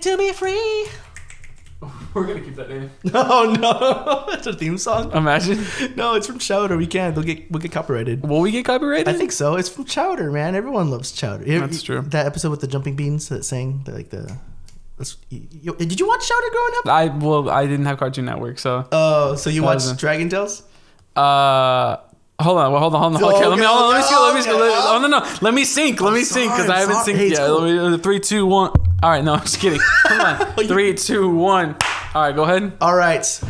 To be free. We're gonna keep that name. Oh no, that's a theme song. Imagine. No, it's from Chowder. We can't. We'll get copyrighted. Will we get copyrighted? I think so. It's from Chowder, man. Everyone loves Chowder. That's true. That episode with the jumping beans that sang did you watch Chowder growing up? I didn't have Cartoon Network, so. Oh, so you watched Dragon Tales? Hold on. Okay, let me see. Oh no, let me sync because I haven't synced yet. Cool. 3, 2, 1. All right, no, I'm just kidding. Come on, 3, 2, 1. All right, go ahead. All right.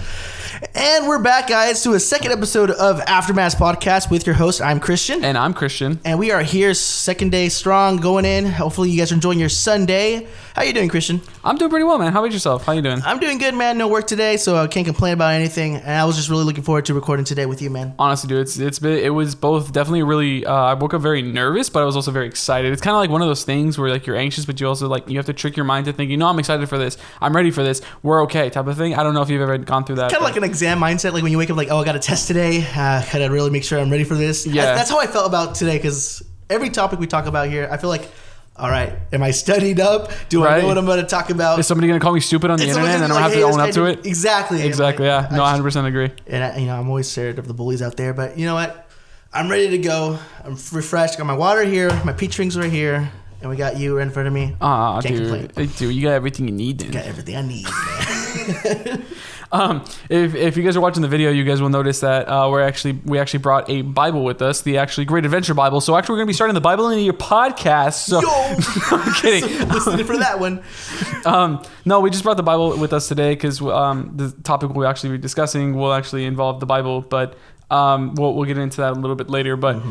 And we're back, guys, to a second episode of Aftermath Podcast with your host. I'm Christian. And I'm Christian. And we are here, second day strong, going in. Hopefully you guys are enjoying your Sunday. How you doing, Christian? I'm doing pretty well, man. How about yourself? How you doing? I'm doing good, man. No work today, so I can't complain about anything. And I was just really looking forward to recording today with you, man. Honestly, dude, it was both definitely really. I woke up very nervous, but I was also very excited. It's kind of like one of those things where like you're anxious, but you also like you have to trick your mind to think, I'm excited for this. I'm ready for this. We're okay, type of thing. I don't know if you've ever gone through that. Kind of like an exam mindset, like when you wake up, like, I got a test today. Gotta really make sure I'm ready for this. Yeah, that's how I felt about today, because every topic we talk about here, I feel like, all right, am I studied up? Do I know what I'm going to talk about? Is somebody going to call me stupid on the internet and then I don't have to own up to it? Exactly. Yeah. No, I 100% agree. And I'm always scared of the bullies out there, but you know what? I'm ready to go. I'm refreshed. Got my water here. My peach rings right here. And we got you right in front of me. Can't complain. Dude, you got everything you need then. Got everything I need, man. If you guys are watching the video, you guys will notice that we actually brought a Bible with us, the actually Great Adventure Bible. So actually, we're gonna be starting the Bible into your podcast. So I'm kidding. So listening for that one. No, we just brought the Bible with us today because the topic we'll actually be discussing will actually involve the Bible, but we'll get into that a little bit later. But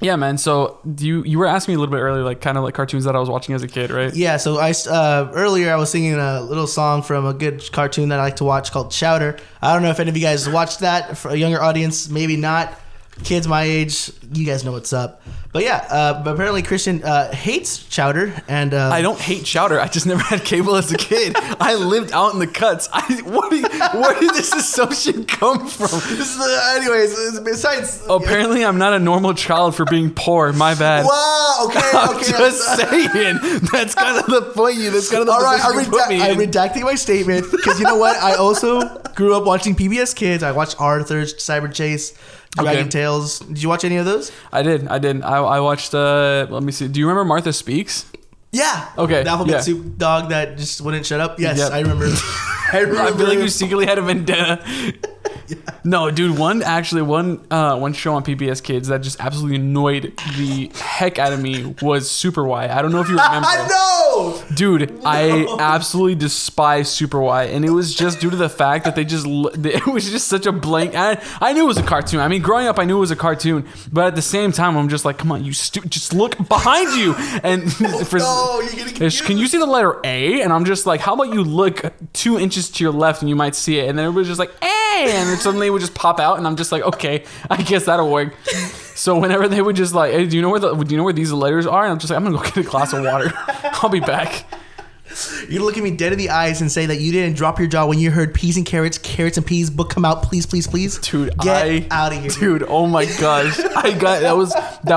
yeah, man. So you were asking me a little bit earlier, like kind of like cartoons that I was watching as a kid, right? Yeah. So earlier I was singing a little song from a good cartoon that I like to watch called Chowder. I don't know if any of you guys watched that. For a younger audience, maybe not. Kids my age, you guys know what's up. But yeah, but apparently Christian hates Chowder, and I don't hate Chowder. I just never had cable as a kid. I lived out in the cuts. Where did this assumption come from? Anyways, besides, apparently I'm not a normal child for being poor. My bad. Wow. Okay. I'm just saying. That's kind of the point. That's kind of the position you put me in. I'm redacting my statement because you know what? I also grew up watching PBS Kids. I watched Arthur's Cyber Chase. Dragon Tales. Did you watch any of those? I did. I watched, let me see. Do you remember Martha Speaks? Yeah. Okay. The alphabet soup dog that just wouldn't shut up. Yes, yep. I remember. I feel like you secretly had a vendetta. Yeah. No, dude, one show on PBS Kids that just absolutely annoyed the heck out of me was Super Y. I don't know if you remember. No! Dude, I absolutely despise Super Y, and it was just due to the fact that it was just such a blank. I knew it was a cartoon. I mean, growing up, I knew it was a cartoon, but at the same time, I'm just like, come on, just look behind you. And you're getting confused. Can you see the letter A? And I'm just like, how about you look 2 inches to your left and you might see it? And then everybody's just like, A! And then suddenly it would just pop out, and I'm just like, okay, I guess that'll work. So whenever they would just like, hey, do you know where these letters are? And I'm just like, I'm gonna go get a glass of water. I'll be back. You're gonna look at me dead in the eyes and say that you didn't drop your jaw when you heard peas and carrots and peas book come out, please, please, please. Dude, get out of here. Dude, oh my gosh. That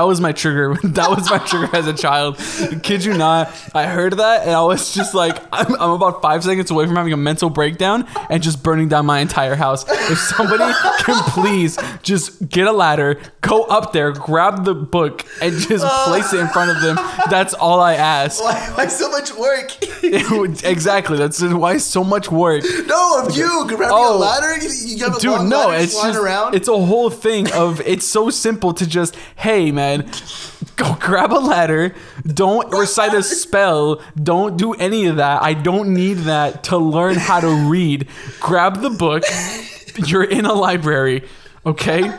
was my trigger. That was my trigger as a child. Kid you not. I heard that and I was just like, I'm about 5 seconds away from having a mental breakdown and just burning down my entire house. If somebody can please just get a ladder, go up there, grab the book, and just place it in front of them. That's all I ask. Why so much work? Exactly. That's why so much work. No, if you grab a ladder, you have a long ladder flying around. It's a whole thing of, it's so simple to just, hey man, go grab a ladder. Don't recite a spell. Don't do any of that. I don't need that to learn how to read. Grab the book. You're in a library. Okay?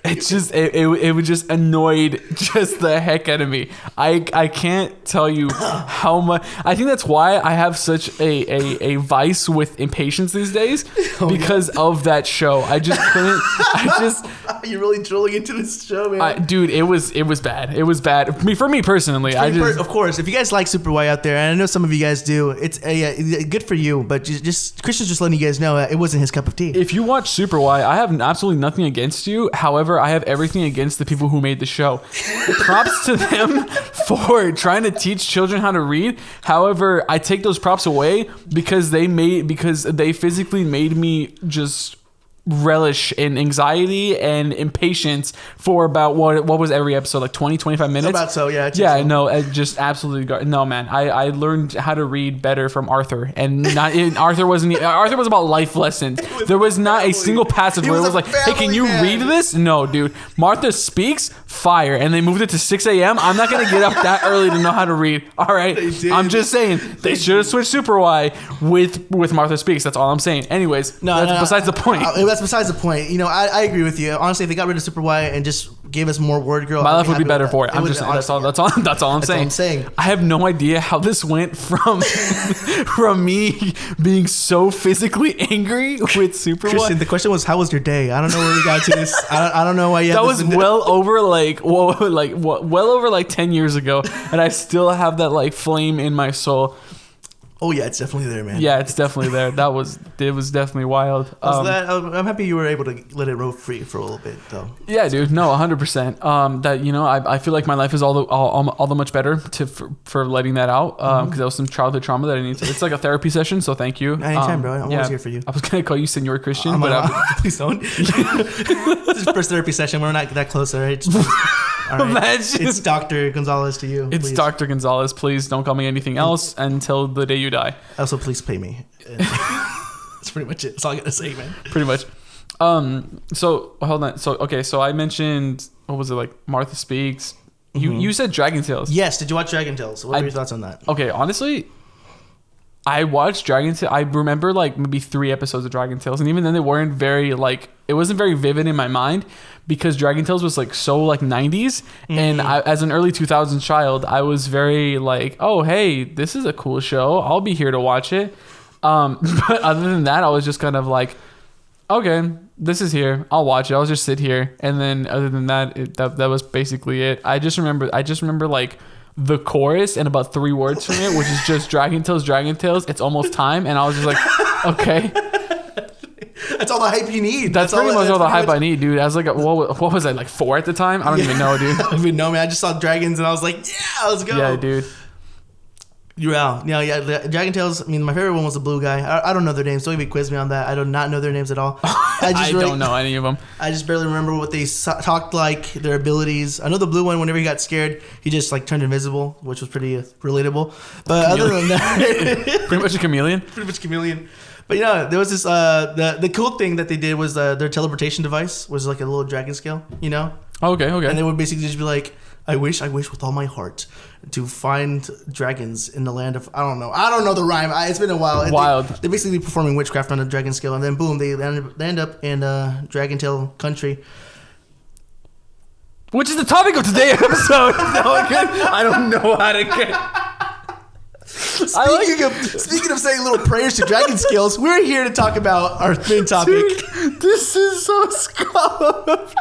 It's just it would just annoyed just the heck out of me. I can't tell you how much. I think that's why I have such a vice with impatience these days, because of that show. I just couldn't. You're really drilling into this show, man. Dude, it was bad. It was bad. For me personally, of course, if you guys like Super White out there, and I know some of you guys do, it's good for you. But just Christian's just letting you guys know it wasn't his cup of tea. If you watch Super White, I have absolutely nothing against you. However, I have everything against the people who made the show. Props to them for trying to teach children how to read. However, I take those props away because they physically made me just relish in anxiety and impatience for about what was every episode, like 20-25 minutes. About so, yeah. Yeah, no, it just absolutely no, man. I learned how to read better from Arthur, and Arthur was about life lessons. There was not a single passage where it was like, hey, can you read this? No, dude. Martha Speaks, fire, and they moved it to 6 a.m. I'm not gonna get up that early to know how to read. All right, I'm just saying they should have switched Super Y with Martha Speaks. That's all I'm saying. Anyways, besides the point. That's besides the point. You know, I agree with you. Honestly, if they got rid of Super Y and just gave us more Word Girl, my life would be better for it. I'm just saying. That's all I'm saying. I have no idea how this went from me being so physically angry with Super Christian, Y. the question was, how was your day? I don't know where we got to this. I don't know why you. That was well over well over 10 years ago, and I still have that like flame in my soul. Oh yeah, it's definitely there, man. Yeah, it's definitely there. It was definitely wild. I'm happy you were able to let it roll free for a little bit, though. Yeah, dude. No, 100%. That I feel like my life is all the much better for letting that out. Because that was some childhood trauma that I need to. It's like a therapy session, so thank you. Anytime, bro. I'm always here for you. I was gonna call you Senor Christian, please don't. This is first therapy session. We're not that close, all right? All right. It's Dr. Gonzalez to you. It's Dr. Gonzalez. Please don't call me anything else until the day you die. Also, please pay me. That's pretty much it. That's all I gotta say, man. Pretty much. So hold on. So I mentioned, what was it, like Martha Speaks. You said Dragon Tales. Yes. Did you watch Dragon Tales? What are your thoughts on that? Okay, honestly, I watched Dragon Tales. I remember like maybe 3 episodes of Dragon Tales, and even then they weren't very like, it wasn't very vivid in my mind because Dragon Tales was like so like 90s, and as an early 2000s child, I was very like, oh hey, this is a cool show. I'll be here to watch it. But other than that, I was just kind of like, okay, this is here. I'll watch it. I'll just sit here. And then other than that, that was basically it. I just remember like the chorus and about 3 words from it, which is just Dragon Tales. It's almost time. And I was just like, okay. That's all the hype you need. That's pretty much all the hype I need, dude. I was like, what was I, like 4 at the time? I don't even know, dude. I don't even know, man. I just saw dragons and I was like, yeah, let's go. Yeah, dude. Yeah. The Dragon Tales. I mean, my favorite one was the blue guy. I don't know their names. Don't even quiz me on that. I do not know their names at all. I don't know any of them. I just barely remember what they talked like, their abilities. I know the blue one. Whenever he got scared, he just like turned invisible, which was pretty relatable. But other than that, pretty much a chameleon. Pretty much chameleon. But yeah, there was this. The cool thing that they did was their teleportation device was like a little dragon scale. You know. Okay. And they would basically just be like, I wish with all my heart to find dragons in the land of, I don't know the rhyme. It's been a while. Wild. They're basically performing witchcraft on a dragon scale, and then boom, they land up in Dragon Tail country. Which is the topic of today's episode. I don't know how to get. Speaking of saying little prayers to dragon scales, we're here to talk about our main topic. Dude, this is so scuffed.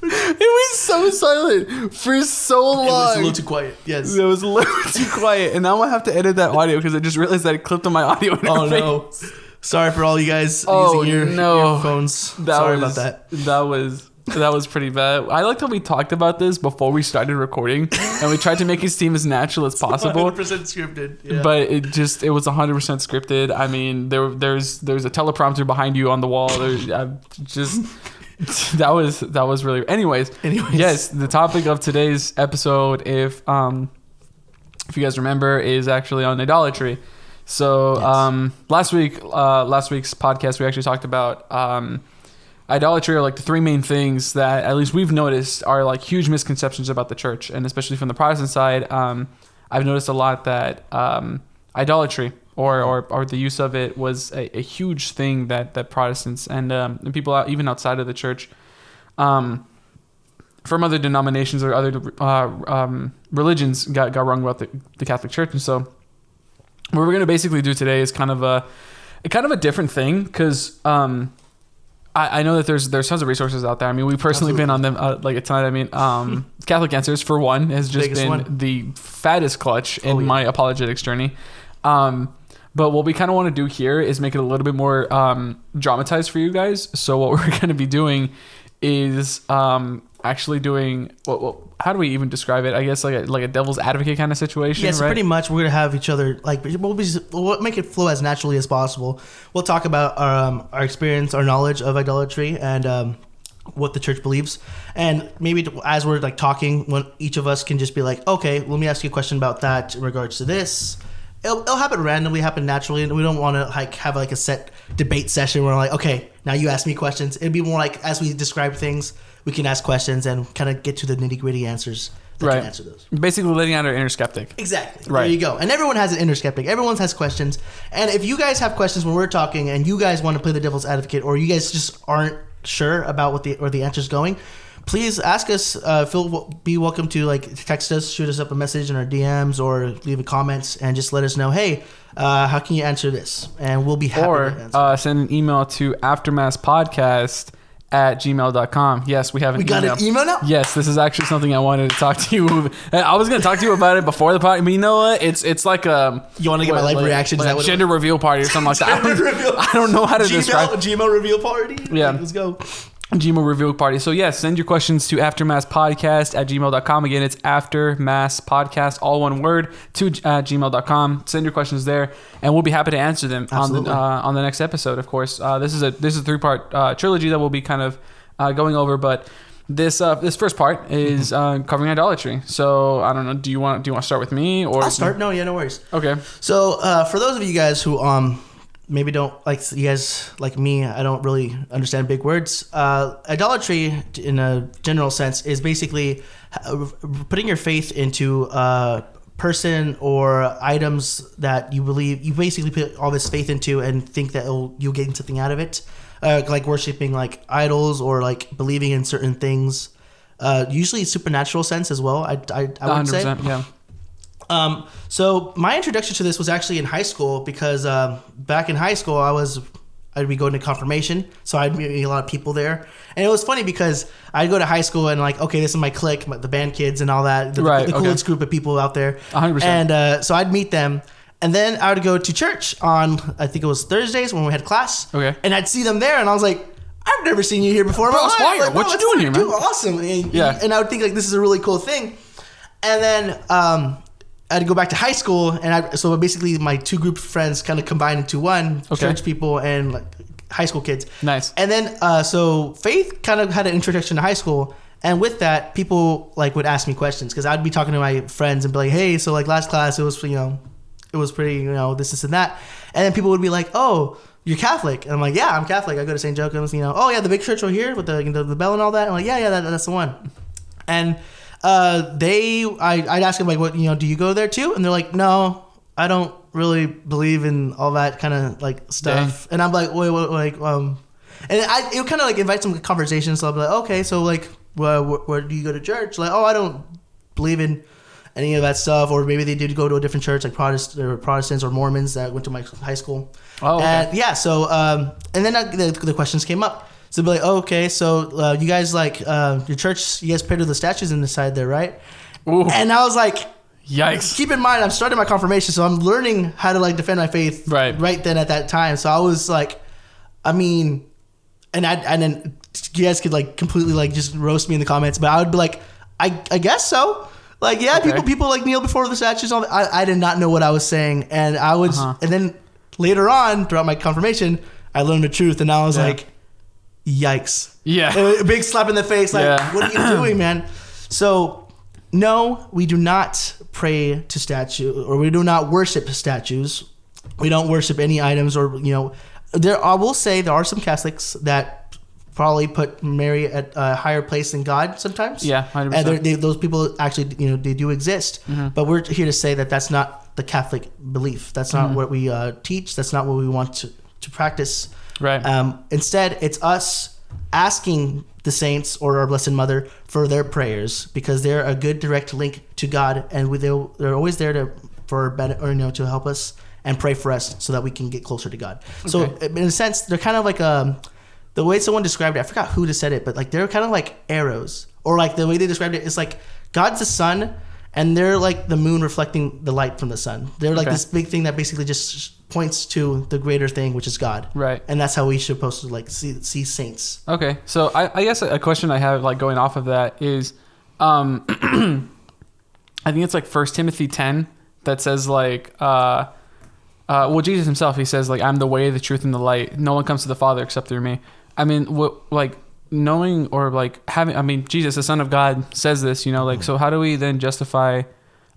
It was so silent for so long. It was a little too quiet. Yes. It was a little too quiet. And now I have to edit that audio because I just realized that it clipped on my audio interface. Oh, no. Sorry for all you guys using your phones. Sorry about that. That was pretty bad. I liked how we talked about this before we started recording, and we tried to make it seem as natural as possible. 100% scripted. Yeah. But it was 100% scripted. I mean, there's a teleprompter behind you on the wall. That was really. Anyways, yes, the topic of today's episode, if you guys remember, is actually on idolatry. So last week's podcast, we actually talked about idolatry, are like the 3 main things that at least we've noticed are like huge misconceptions about the church, and especially from the Protestant side, I've noticed a lot that idolatry or the use of it was a huge thing that Protestants and people even outside of the church, from other denominations or other religions got wrong about the Catholic Church. And so what we're going to basically do today is kind of a different thing, because I know that there's tons of resources out there. I mean, we've personally been on them like a ton. I mean, Catholic Answers for one has just Biggest been one. the fattest clutch in my apologetics journey. But what we kind of want to do here is make it a little bit more dramatized for you guys. So what we're going to be doing is actually doing how do we even describe it? I guess like a devil's advocate kind of situation. Yeah, so right? pretty much we're gonna have each other like we'll make it flow as naturally as possible. We'll talk about our experience, our knowledge of idolatry, and what the church believes. And maybe as we're like talking, when each of us can just be like, okay, let me ask you a question about that in regards to this. It'll happen randomly, happen naturally, and we don't want to like have like a set debate session where we're like, okay, now you ask me questions. It'd be more like as we describe things, we can ask questions and kind of get to the nitty gritty answers that can answer those. Basically letting out our inner skeptic. Exactly. Right. There you go. And everyone has an inner skeptic. Everyone has questions. And if you guys have questions when we're talking and you guys want to play the devil's advocate or you guys just aren't sure about what the answer's going, please ask us. Be welcome to like text us, shoot us up a message in our DMs or leave a comments and just let us know, hey, how can you answer this? And we'll be happy to answer. Or send an email to aftermasspodcast@gmail.com. Yes, we have an email. We got an email now? Yes, this is actually something I wanted to talk to you. I was going to talk to you about it before the party, but you know what? It's like a... You want to get my live reaction? Like a gender reveal party or something like that. I don't know how to describe it. Gmail reveal party? Yeah. Let's go. Gmail reveal party. So yes, send your questions to aftermasspodcast@gmail.com. Again, it's aftermasspodcast, all one word, to gmail.com. Send your questions there, and we'll be happy to answer them on the next episode. Of course, this is a 3-part trilogy that we'll be kind of going over, but this first part is covering idolatry. So I don't know. Do you want to start with me or? I'll start. No, no worries. Okay. So for those of you guys who maybe don't like you guys like me, I don't really understand big words. Idolatry, in a general sense, is basically putting your faith into a person or items that you believe. You basically put all this faith into and think that you'll get something out of it, like worshiping like idols or like believing in certain things. Usually, supernatural sense as well. I would say. 100%, yeah. So my introduction to this was actually in high school because back in high school I'd be going to confirmation, so I'd meet a lot of people there, and it was funny because I'd go to high school and like, okay, this is my clique, the band kids and all that, the coolest group of people out there, 100%. And so I'd meet them, and then I would go to church on I think it was Thursdays when we had class, okay, and I'd see them there, and I was like, I've never seen you here before, bro. Like, what you doing here, man? Awesome, and I would think like this is a really cool thing, and then I had to go back to high school, and so basically my two groups of friends kind of combined into one, church people and like high school kids. Nice. And then so Faith kind of had an introduction to high school, and with that, people like would ask me questions because I'd be talking to my friends and be like, "Hey, so like last class it was pretty this and that," and then people would be like, "Oh, you're Catholic," and I'm like, "Yeah, I'm Catholic. I go to St. Joachim's. Oh yeah, the big church over here with the bell and all that." I'm like, "Yeah, that's the one," and I'd ask them like, what, do you go there too? And they're like, no, I don't really believe in all that kind of like stuff. Dang. And I'm like, wait, and it would kind of like invite some conversation. So I'll be like, okay, so like, where do you go to church? Like, oh, I don't believe in any of that stuff. Or maybe they did go to a different church, like Protestants or Mormons that went to my high school. Oh, okay. And yeah. So, and then the questions came up. So be like, oh, okay, so you guys like your church, you guys pray to the statues in the side there, right? Ooh. And I was like, yikes. Keep in mind, I'm starting my confirmation, so I'm learning how to like defend my faith right then at that time. So I was like, I mean, and then you guys could like completely like just roast me in the comments, but I would be like, I guess so. Like, yeah, okay. people like kneel before the statues. All that. I did not know what I was saying, and I was, and then later on throughout my confirmation, I learned the truth, and I was like, yikes. Yeah. A big slap in the face. Like, what are you doing, man? So, no, we do not pray to statues, or we do not worship statues. We don't worship any items, or, I will say there are some Catholics that probably put Mary at a higher place than God sometimes. Yeah, 100%. And those people actually, they do exist. Mm-hmm. But we're here to say that that's not the Catholic belief. That's not what we teach. That's not what we want to practice. Right. Instead, it's us asking the saints or our Blessed Mother for their prayers because they're a good direct link to God, and they're always there to help us and pray for us so that we can get closer to God. Okay. So in a sense, they're kind of like the way someone described it, I forgot who said it, but like they're kind of like arrows, or like the way they described it is like God's the sun, and they're like the moon reflecting the light from the sun. They're like this big thing that basically just points to the greater thing, which is God. Right. And that's how we should supposed to like see saints. Okay, so I guess a question I have like going off of that is, I think it's like 1 Timothy 10 that says like, well, Jesus himself, he says like, I'm the way, the truth, and the light. No one comes to the Father except through me. I mean, what like knowing or like having, I mean, Jesus, the Son of God, says this, you know, like, so how do we then justify,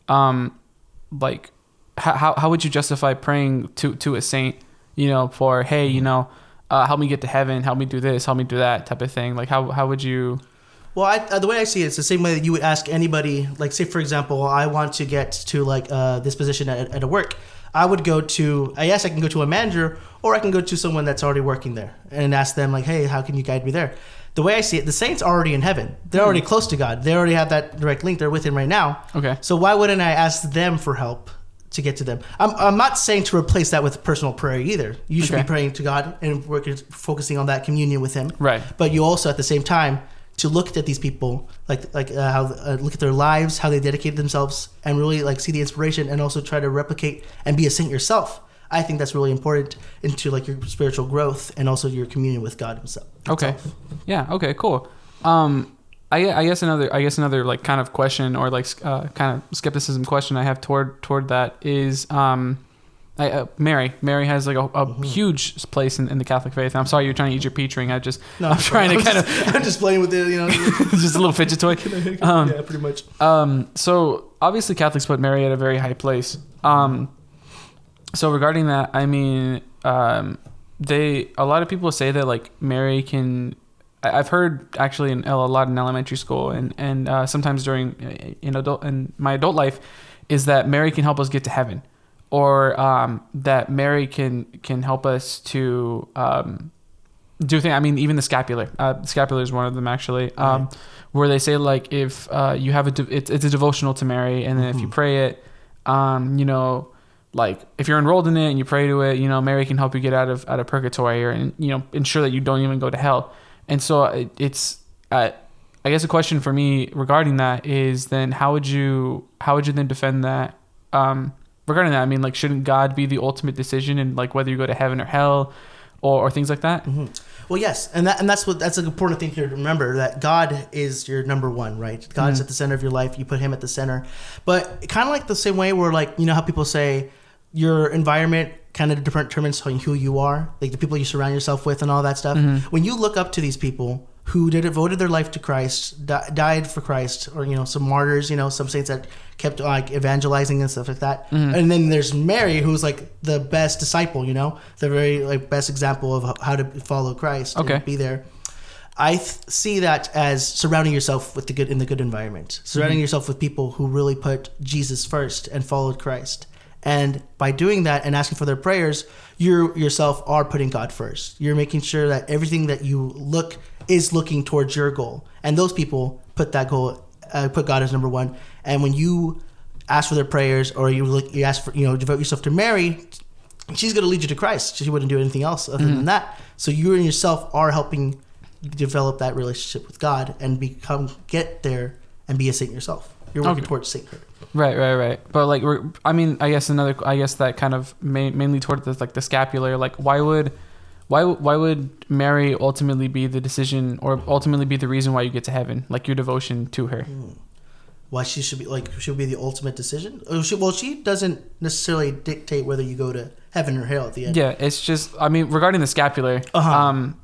like, how would you justify praying to a saint, you know, for, hey, you know, help me get to heaven, help me do this, help me do that type of thing? Like, how would you? Well, the way I see it, it's the same way that you would ask anybody, like, say, for example, I want to get to like this position at a work. I would go to, I can go to a manager, or I can go to someone that's already working there and ask them like, hey, how can you guide me there? The way I see it, the saints are already in heaven. They're already close to God. They already have that direct link. They're with him right now. Okay. So why wouldn't I ask them for help to get to them? I'm not saying to replace that with personal prayer either. You should be praying to God and focusing on that communion with him. Right. But you also at the same time to look at these people, how look at their lives, how they dedicated themselves, and really like see the inspiration, and also try to replicate and be a saint yourself. I think that's really important into like your spiritual growth and also your communion with God himself. Okay. Yeah. Okay. Cool. I guess another like kind of question or like kind of skepticism question I have toward that is Mary has like a huge place in the Catholic faith. And I'm sorry you're trying to eat your peach ring. I'm trying to kind of I'm just playing with it, you know. Just a little fidget toy. Yeah, pretty much. So obviously Catholics put Mary at a very high place. So regarding that, I mean, a lot of people say that like Mary can. I've heard actually a lot in elementary school and sometimes during in my adult life, is that Mary can help us get to heaven, or that Mary can help us to do things. I mean, even the scapular. Scapular is one of them actually, where they say like if you have it's a devotional to Mary, and then if you pray it, you know. Like if you're enrolled in it and you pray to it, you know, Mary can help you get out of purgatory, or you know, ensure that you don't even go to hell. And so it's I guess a question for me regarding that is then how would you then defend that regarding that? I mean, like, shouldn't God be the ultimate decision in like whether you go to heaven or hell or things like that? Mm-hmm. Well, yes, and that's an important thing here to remember, that God is your number one, right? God's at the center of your life. You put him at the center, but kind of like the same way where like, you know how people say your environment kind of determines who you are, like the people you surround yourself with and all that stuff. When you look up to these people who devoted their life to Christ, died for Christ, or you know, some martyrs, you know, some saints that kept like evangelizing and stuff like that. And then there's Mary, who's like the best disciple, you know, the very like best example of how to follow Christ and be there. I see that as surrounding yourself with the good environment, surrounding yourself with people who really put Jesus first and followed Christ. And by doing that and asking for their prayers, you yourself are putting God first. You're making sure that everything that you look is looking towards your goal. And those people put that goal, put God as number one. And when you ask for their prayers, or you ask for, you know, devote yourself to Mary, she's going to lead you to Christ. She wouldn't do anything else other than that. So you and yourself are helping develop that relationship with God and get there and be a saint yourself. You're working towards sainthood. Right. But like, I mean, I guess that kind of mainly toward the, like the scapular. Like, why would Mary ultimately be the decision, or ultimately be the reason why you get to heaven? Like your devotion to her. Why she should be the ultimate decision? Well, she doesn't necessarily dictate whether you go to heaven or hell at the end. Yeah, it's just, I mean, regarding the scapular,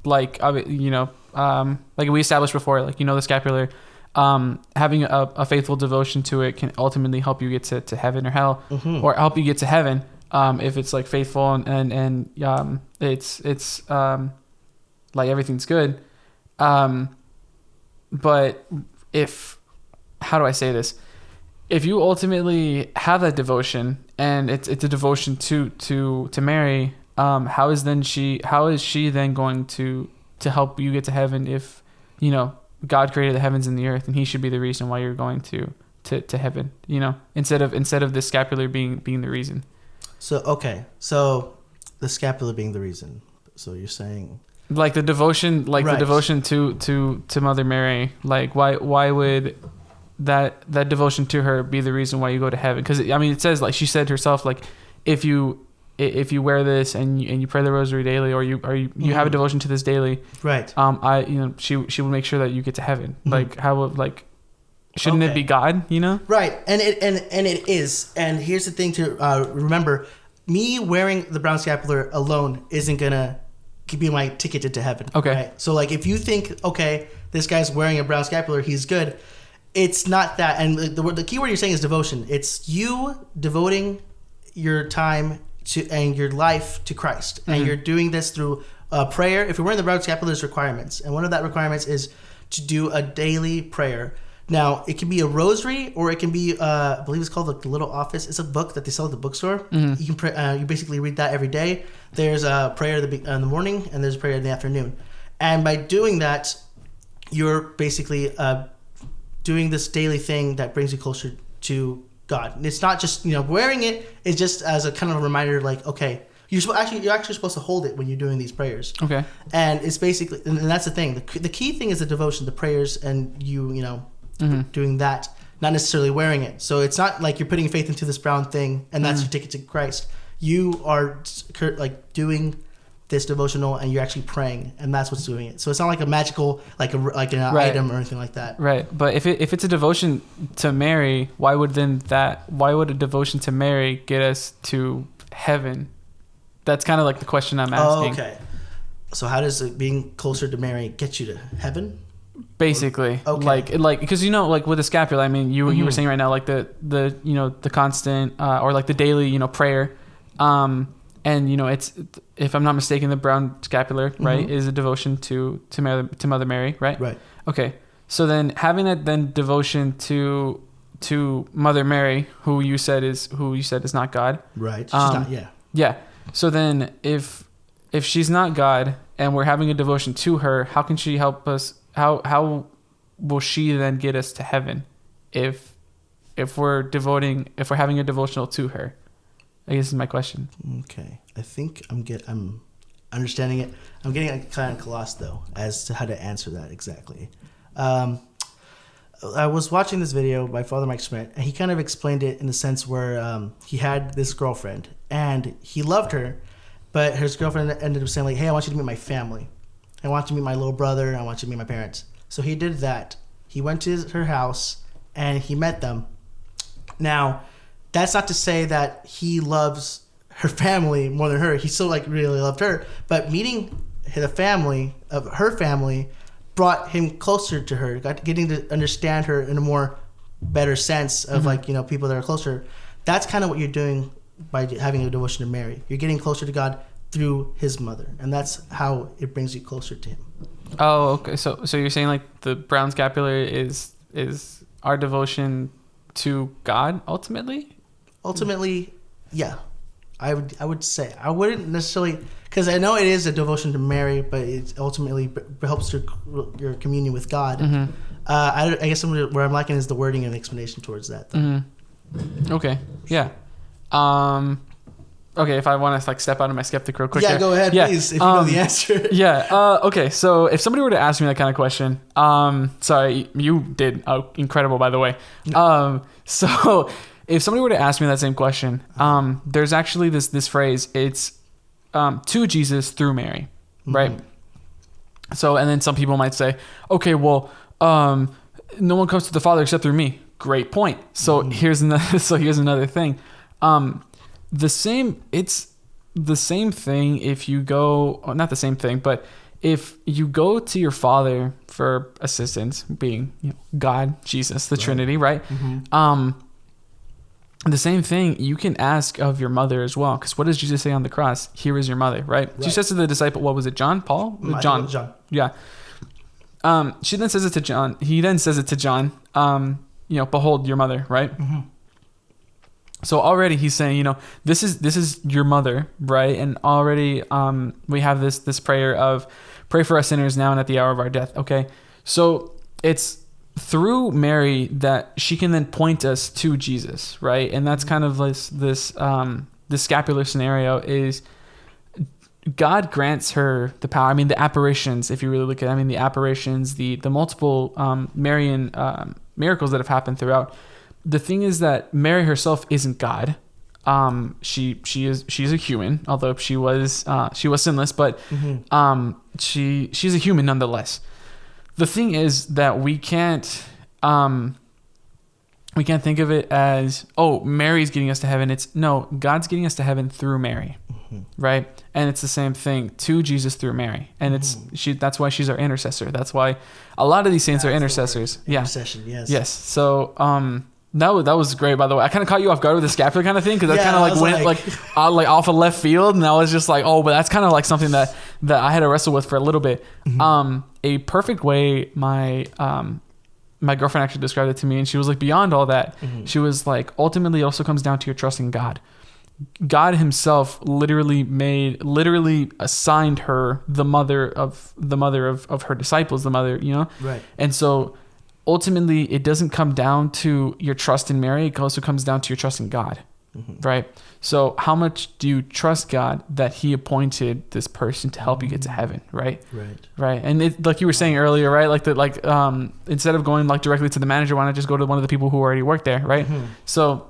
like you know, like we established before, like, you know, the scapular. Having a faithful devotion to it can ultimately help you get to heaven or hell, or help you get to heaven if it's like faithful and it's like everything's good. But how do I say this? If you ultimately have that devotion and it's a devotion to Mary, how is she then going to help you get to heaven if, you know, God created the heavens and the earth, and he should be the reason why you're going to heaven, you know, instead of the scapular being the reason. So the scapular being the reason. So you're saying Like the devotion, Right. the devotion to Mother Mary. Like why would that devotion to her be the reason why you go to heaven? Because I mean, it says, like she said herself, like if you wear this and you pray the rosary daily, or you have a devotion to this daily, Right. she will make sure that you get to heaven. Like how would, like, shouldn't it be God? You know? Right. And it is. And here's the thing to remember: me wearing the brown scapular alone isn't gonna be my ticket into heaven. Okay. Right? So like, if you think, okay, this guy's wearing a brown scapular, he's good. It's not that. And the key word you're saying is devotion. It's you devoting your time to and your life to Christ, and you're doing this through prayer. If you're wearing the brown scapular, there's requirements, and one of that requirements is to do a daily prayer. Now, it can be a rosary, or it can be, I believe it's called the Little Office. It's a book that they sell at the bookstore. You can pray, you basically read that every day. There's a prayer in the morning, and there's a prayer in the afternoon. And by doing that, you're basically doing this daily thing that brings you closer to God. And it's not just, wearing it is just as a kind of a reminder, like, okay, you're actually supposed to hold it when you're doing these prayers. Okay. And it's basically, and that's the thing. The key thing is the devotion, the prayers, and doing that, not necessarily wearing it. So it's not like you're putting faith into this brown thing and that's your ticket to Christ. You are like doing this devotional and you're actually praying, and that's what's doing it. So it's not like a magical, like an item or anything like that. Right. But if it's a devotion to Mary, why would a devotion to Mary get us to heaven? That's kind of like the question I'm asking. Oh, okay. So how does being closer to Mary get you to heaven? Basically, okay. like because like with the scapula, I mean, you were saying right now, like the constant or like the daily prayer, and it's, if I'm not mistaken, the brown scapular, right, is a devotion to Mother Mary, right? Right. Okay, so then having that devotion to Mother Mary, who you said is not God, right? She's not, yeah. So then if she's not God and we're having a devotion to her, how can she help us? How will she then get us to heaven if we're having a devotional to her? I guess is my question. Okay. I think I'm understanding it. I'm getting kind of lost though as to how to answer that exactly. I was watching this video by Father Mike Schmidt, and he kind of explained it in the sense where he had this girlfriend and he loved her, but his girlfriend ended up saying, like, hey, I want you to meet my family. I want you to meet my little brother. I want you to meet my parents. So he did that. He went to her house and he met them. Now, that's not to say that he loves her family more than her. He still really loved her, but meeting the family of her family brought him closer to her, getting to understand her in a more better sense of people that are closer. That's kind of what you're doing by having a devotion to Mary. You're getting closer to God through his mother, and that's how it brings you closer to him. Oh, okay. So you're saying like the brown scapular is our devotion to God ultimately? Ultimately, yeah. I would say I wouldn't necessarily, because I know it is a devotion to Mary, but it ultimately helps your communion with God. Mm-hmm. I guess where I'm lacking is the wording and explanation towards that. Mm-hmm. Okay. Yeah. Okay, if I want to step out of my skeptic real quick. Yeah, go ahead, please, if you know the answer. Yeah. Okay, so if somebody were to ask me that kind of question, sorry, you did incredible, by the way. So if somebody were to ask me that same question, there's actually this phrase. It's to Jesus through Mary, right? Mm-hmm. So, and then some people might say, okay, well, no one comes to the Father except through me. Great point. So here's another thing. It's the same thing if you go, not the same thing, but if you go to your Father for assistance, being God, Jesus, the Trinity, right? Mm-hmm. The same thing you can ask of your mother as well, because what does Jesus say on the cross? Here is your mother, right? She says to the disciple, what was it, John? Paul? John. Yeah. She then says it to John. He then says it to John, behold your mother, right? Mm-hmm. So already he's saying, this is your mother, right? And already we have this prayer of pray for us sinners now and at the hour of our death. Okay. So it's through Mary that she can then point us to Jesus, right? And that's kind of this scapular scenario is God grants her the power. I mean, the apparitions, if you really look at it, I mean, the apparitions, the multiple Marian miracles that have happened throughout. The thing is that Mary herself isn't God. She's a human, although she was sinless, but she's a human nonetheless. The thing is that we can't think of it as, oh, Mary's getting us to heaven. It's no, God's getting us to heaven through Mary, right? And it's the same thing to Jesus through Mary, and that's why she's our intercessor. That's why a lot of these saints are intercessors. Intercession, yes. So that was great, by the way. I kind of caught you off guard with the scapular kind of thing, because that kind of like went like off of left field, and I was just like, oh, but that's kind of like something that I had to wrestle with for a little bit. A perfect way my girlfriend actually described it to me, and she was like, beyond all that, she was like, ultimately it also comes down to your trust in God. God himself literally assigned her the mother of her disciples, the mother, right. And so ultimately it doesn't come down to your trust in Mary, it also comes down to your trust in God. Right? So how much do you trust God that he appointed this person to help you get to heaven? Right. And it, like you were saying earlier, right? Instead of going like directly to the manager, why not just go to one of the people who already work there? Right. So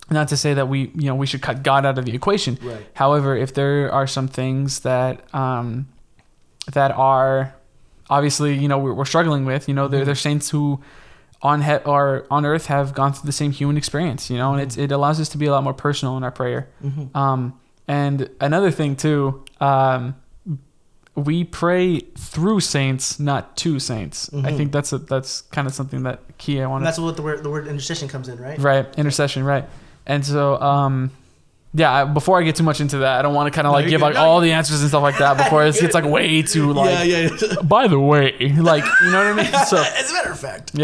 not to say that we should cut God out of the equation. Right. However, if there are some things that are obviously, we're struggling with, there's saints who on earth have gone through the same human experience, and it allows us to be a lot more personal in our prayer. And another thing too, we pray through saints, not to saints. I think that's kind of something that key I want. That's what the word intercession comes in, right? Right, intercession, right. And so, before I get too much into that, I don't want to kind of give all the answers and stuff like that before it gets like way too by the way, like, you know what I mean? So as a matter of fact, do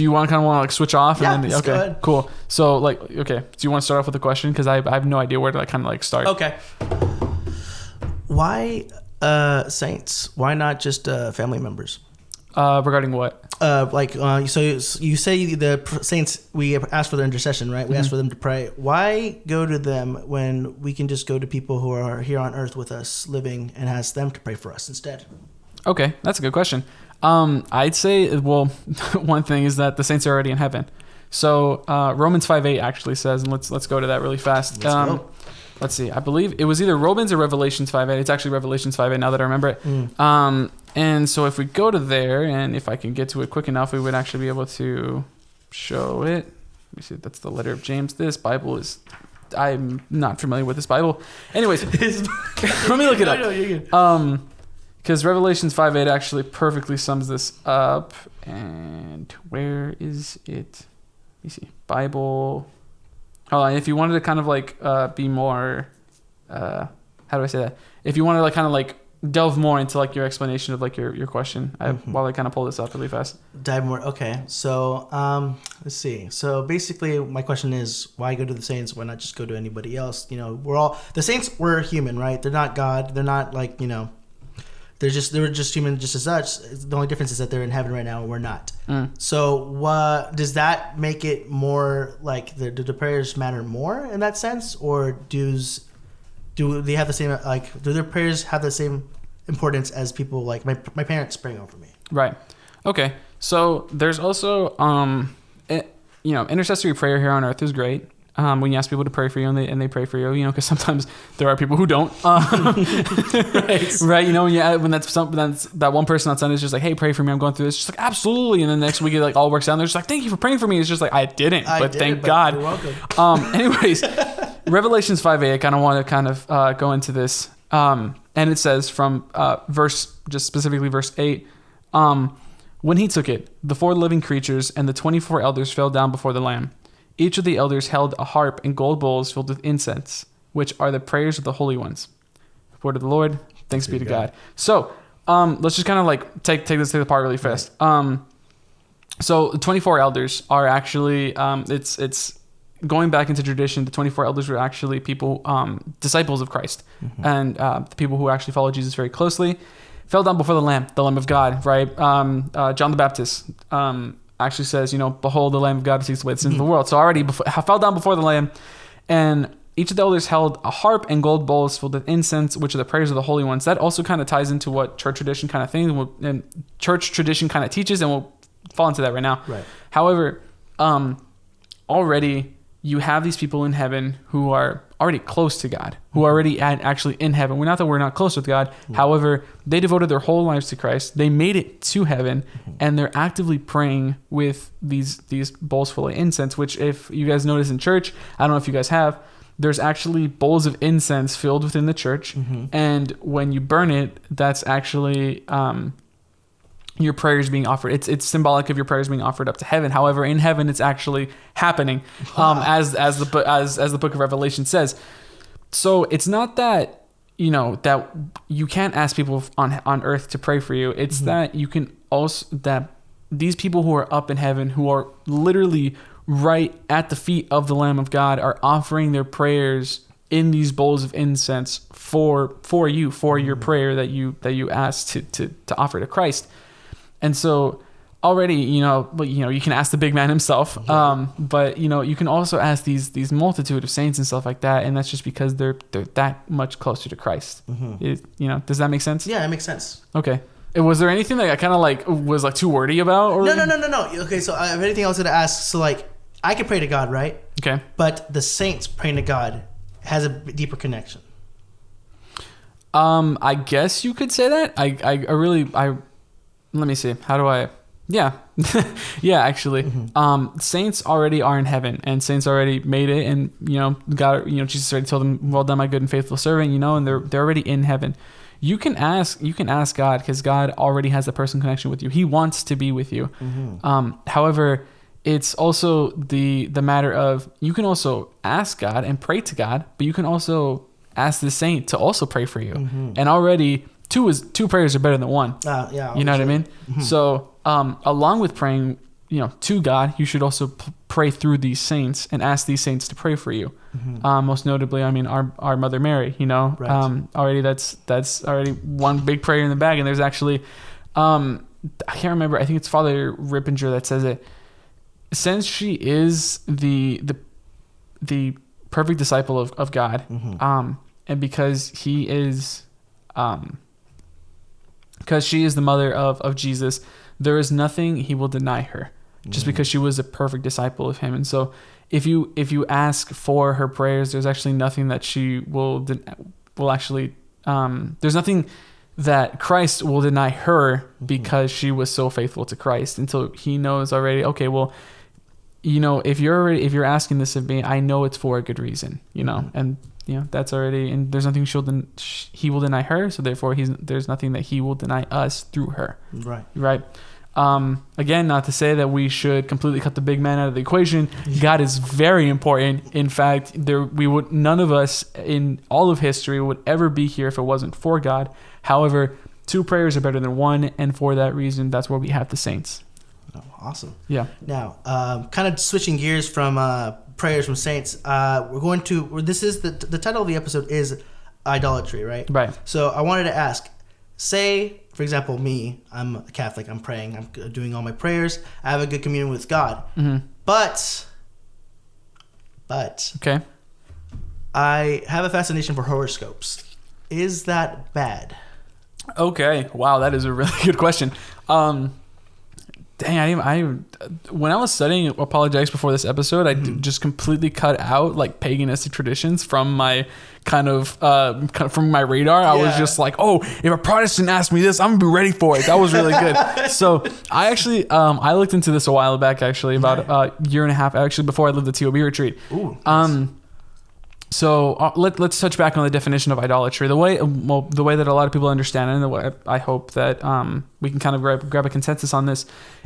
you want to switch off? Yeah, and then, okay, go ahead. Cool. So do you want to start off with a question? Because I have no idea where to kind of start. Okay. Why saints? Why not just family members? Regarding what? So you say the saints, we ask for their intercession, right? We ask for them to pray. Why go to them when we can just go to people who are here on earth with us living and ask them to pray for us instead? Okay, that's a good question. I'd say, well, one thing is that the saints are already in heaven. So Romans 5:8 actually says, and let's go to that really fast. Let's see. I believe it was either Romans or Revelations 5:8. It's actually Revelations 5:8 now that I remember it. And so if we go to there, and if I can get to it quick enough, we would actually be able to show it. Let me see. That's the letter of James. This Bible is... I'm not familiar with this Bible. Anyways, let me look it up. No, you're good. Because Revelations 5:8 actually perfectly sums this up. And where is it? Let me see. Bible... Hold on. If you wanted to kind of be more... how do I say that? If you wanted to kind of delve more into your explanation of your question while I kind of pull this up really fast. Dive more. Okay. So let's see. So basically my question is, why go to the saints? Why not just go to anybody else? The saints were human, right? They're not God. They're not they were just human just as such. The only difference is that they're in heaven right now and we're not. So what does that make it more do the prayers matter more in that sense, or do they have the same do their prayers have the same importance as people like my parents praying over me? Right. Okay. So there's also intercessory prayer here on earth is great. When you ask people to pray for you and they pray for you, because sometimes there are people who don't. Right. When that one person on Sunday is just like, hey, pray for me, I'm going through this. Just absolutely. And then next week it all works out. And they're just like, thank you for praying for me. It's just I didn't, but thank God. You're welcome. Anyways, Revelations 5:8, I kind of want to go into this. And it says from specifically verse 8, when he took it, the 4 living creatures and the 24 elders fell down before the Lamb. Each of the elders held a harp and gold bowls filled with incense, which are the prayers of the holy ones. Word of the Lord. Thanks be to God. So let's just kind of take this apart really fast. So the 24 elders are actually, it's going back into tradition. The 24 elders were actually people, disciples of Christ, and the people who actually follow Jesus very closely, fell down before the Lamb of God, right? John the Baptist actually says, behold the Lamb of God who takes away the sins of the world. So already fell down before the Lamb, and Each of the elders held a harp and gold bowls filled with incense, which are the prayers of the holy ones. That also kind of ties into what church tradition kind of thing and church tradition kind of teaches, and we'll fall into that right now. Right. However, already you have these people in heaven who are already close to God, who are already actually in heaven. We're not that we're not close with God. However, they devoted their whole lives to Christ. They made it to heaven, and they're actively praying with these bowls full of incense, which if you guys notice in church, I don't know if you guys have, there's actually bowls of incense filled within the church. And when you burn it, that's actually your prayers being offered. It's symbolic of your prayers being offered up to heaven. However, in heaven, it's actually happening, as the book of Revelation says. So it's not that that you can't ask people on earth to pray for you. It's that you can also, that these people who are up in heaven, who are literally right at the feet of the Lamb of God, are offering their prayers in these bowls of incense for your prayer that you asked to offer to Christ. And so already, you can ask the big man himself, but you can also ask these multitude of saints and stuff like that, and that's just because they're that much closer to Christ. Does that make sense? Yeah, it makes sense. Okay. Was there anything that I kind of was too wordy about? Or? No. Okay, so if anything I was going to ask, so I can pray to God, right? Okay. But the saints praying to God has a deeper connection. I guess you could say that. I let me see. How do I? Yeah. Yeah, actually. Saints already are in heaven, and saints already made it, and God, Jesus already told them, "Well done, my good and faithful servant," and they're already in heaven. You can ask God, because God already has a personal connection with you. He wants to be with you. However, it's also the matter of, you can also ask God and pray to God, but you can also ask the saint to also pray for you. And already two prayers are better than one. Yeah. You know what I mean? So along with praying, to God, you should also pray through these saints and ask these saints to pray for you. Most notably, our Mother Mary. Right. Already that's already one big prayer in the bag. And there's actually, I can't remember. I think it's Father Rippinger that says it. Since she is the perfect disciple of God, and because he is, because she is the mother of Jesus, there is nothing he will deny her, just because she was a perfect disciple of him. And so if you ask for her prayers, there's actually nothing that she will actually, there's nothing that Christ will deny her, because she was so faithful to Christ, until he knows already, okay, well, if you're asking this of me, I know it's for a good reason, and that's already, and there's nothing he will deny her, so therefore there's nothing that he will deny us through her. Right. Again, not to say that we should completely cut the big man out of the equation. God is very important. In fact, none of us in all of history would ever be here if it wasn't for God. However, two prayers are better than one, and for that reason, that's where we have the saints. Oh, awesome. Yeah. Now, kind of switching gears from prayers from saints, we're going to. This is the title of the episode is Idolatry, right? Right. So I wanted to ask, say, for example, me, I'm a Catholic, I'm praying, I'm doing all my prayers, I have a good communion with God, but okay, I have a fascination for horoscopes. Is that bad? Okay. Wow, that is a really good question. Dang, when I was studying apologetics before this episode, I just completely cut out paganistic traditions from my kind of from my radar. I was just like, oh, if a Protestant asked me this, I'm gonna be ready for it. That was really good. So I actually I looked into this a while back, actually, about a year and a half, actually, before I lived the TOB retreat. Ooh, nice. So let's touch back on the definition of idolatry. The way that a lot of people understand it, and the way I hope that we can kind of grab a consensus on this,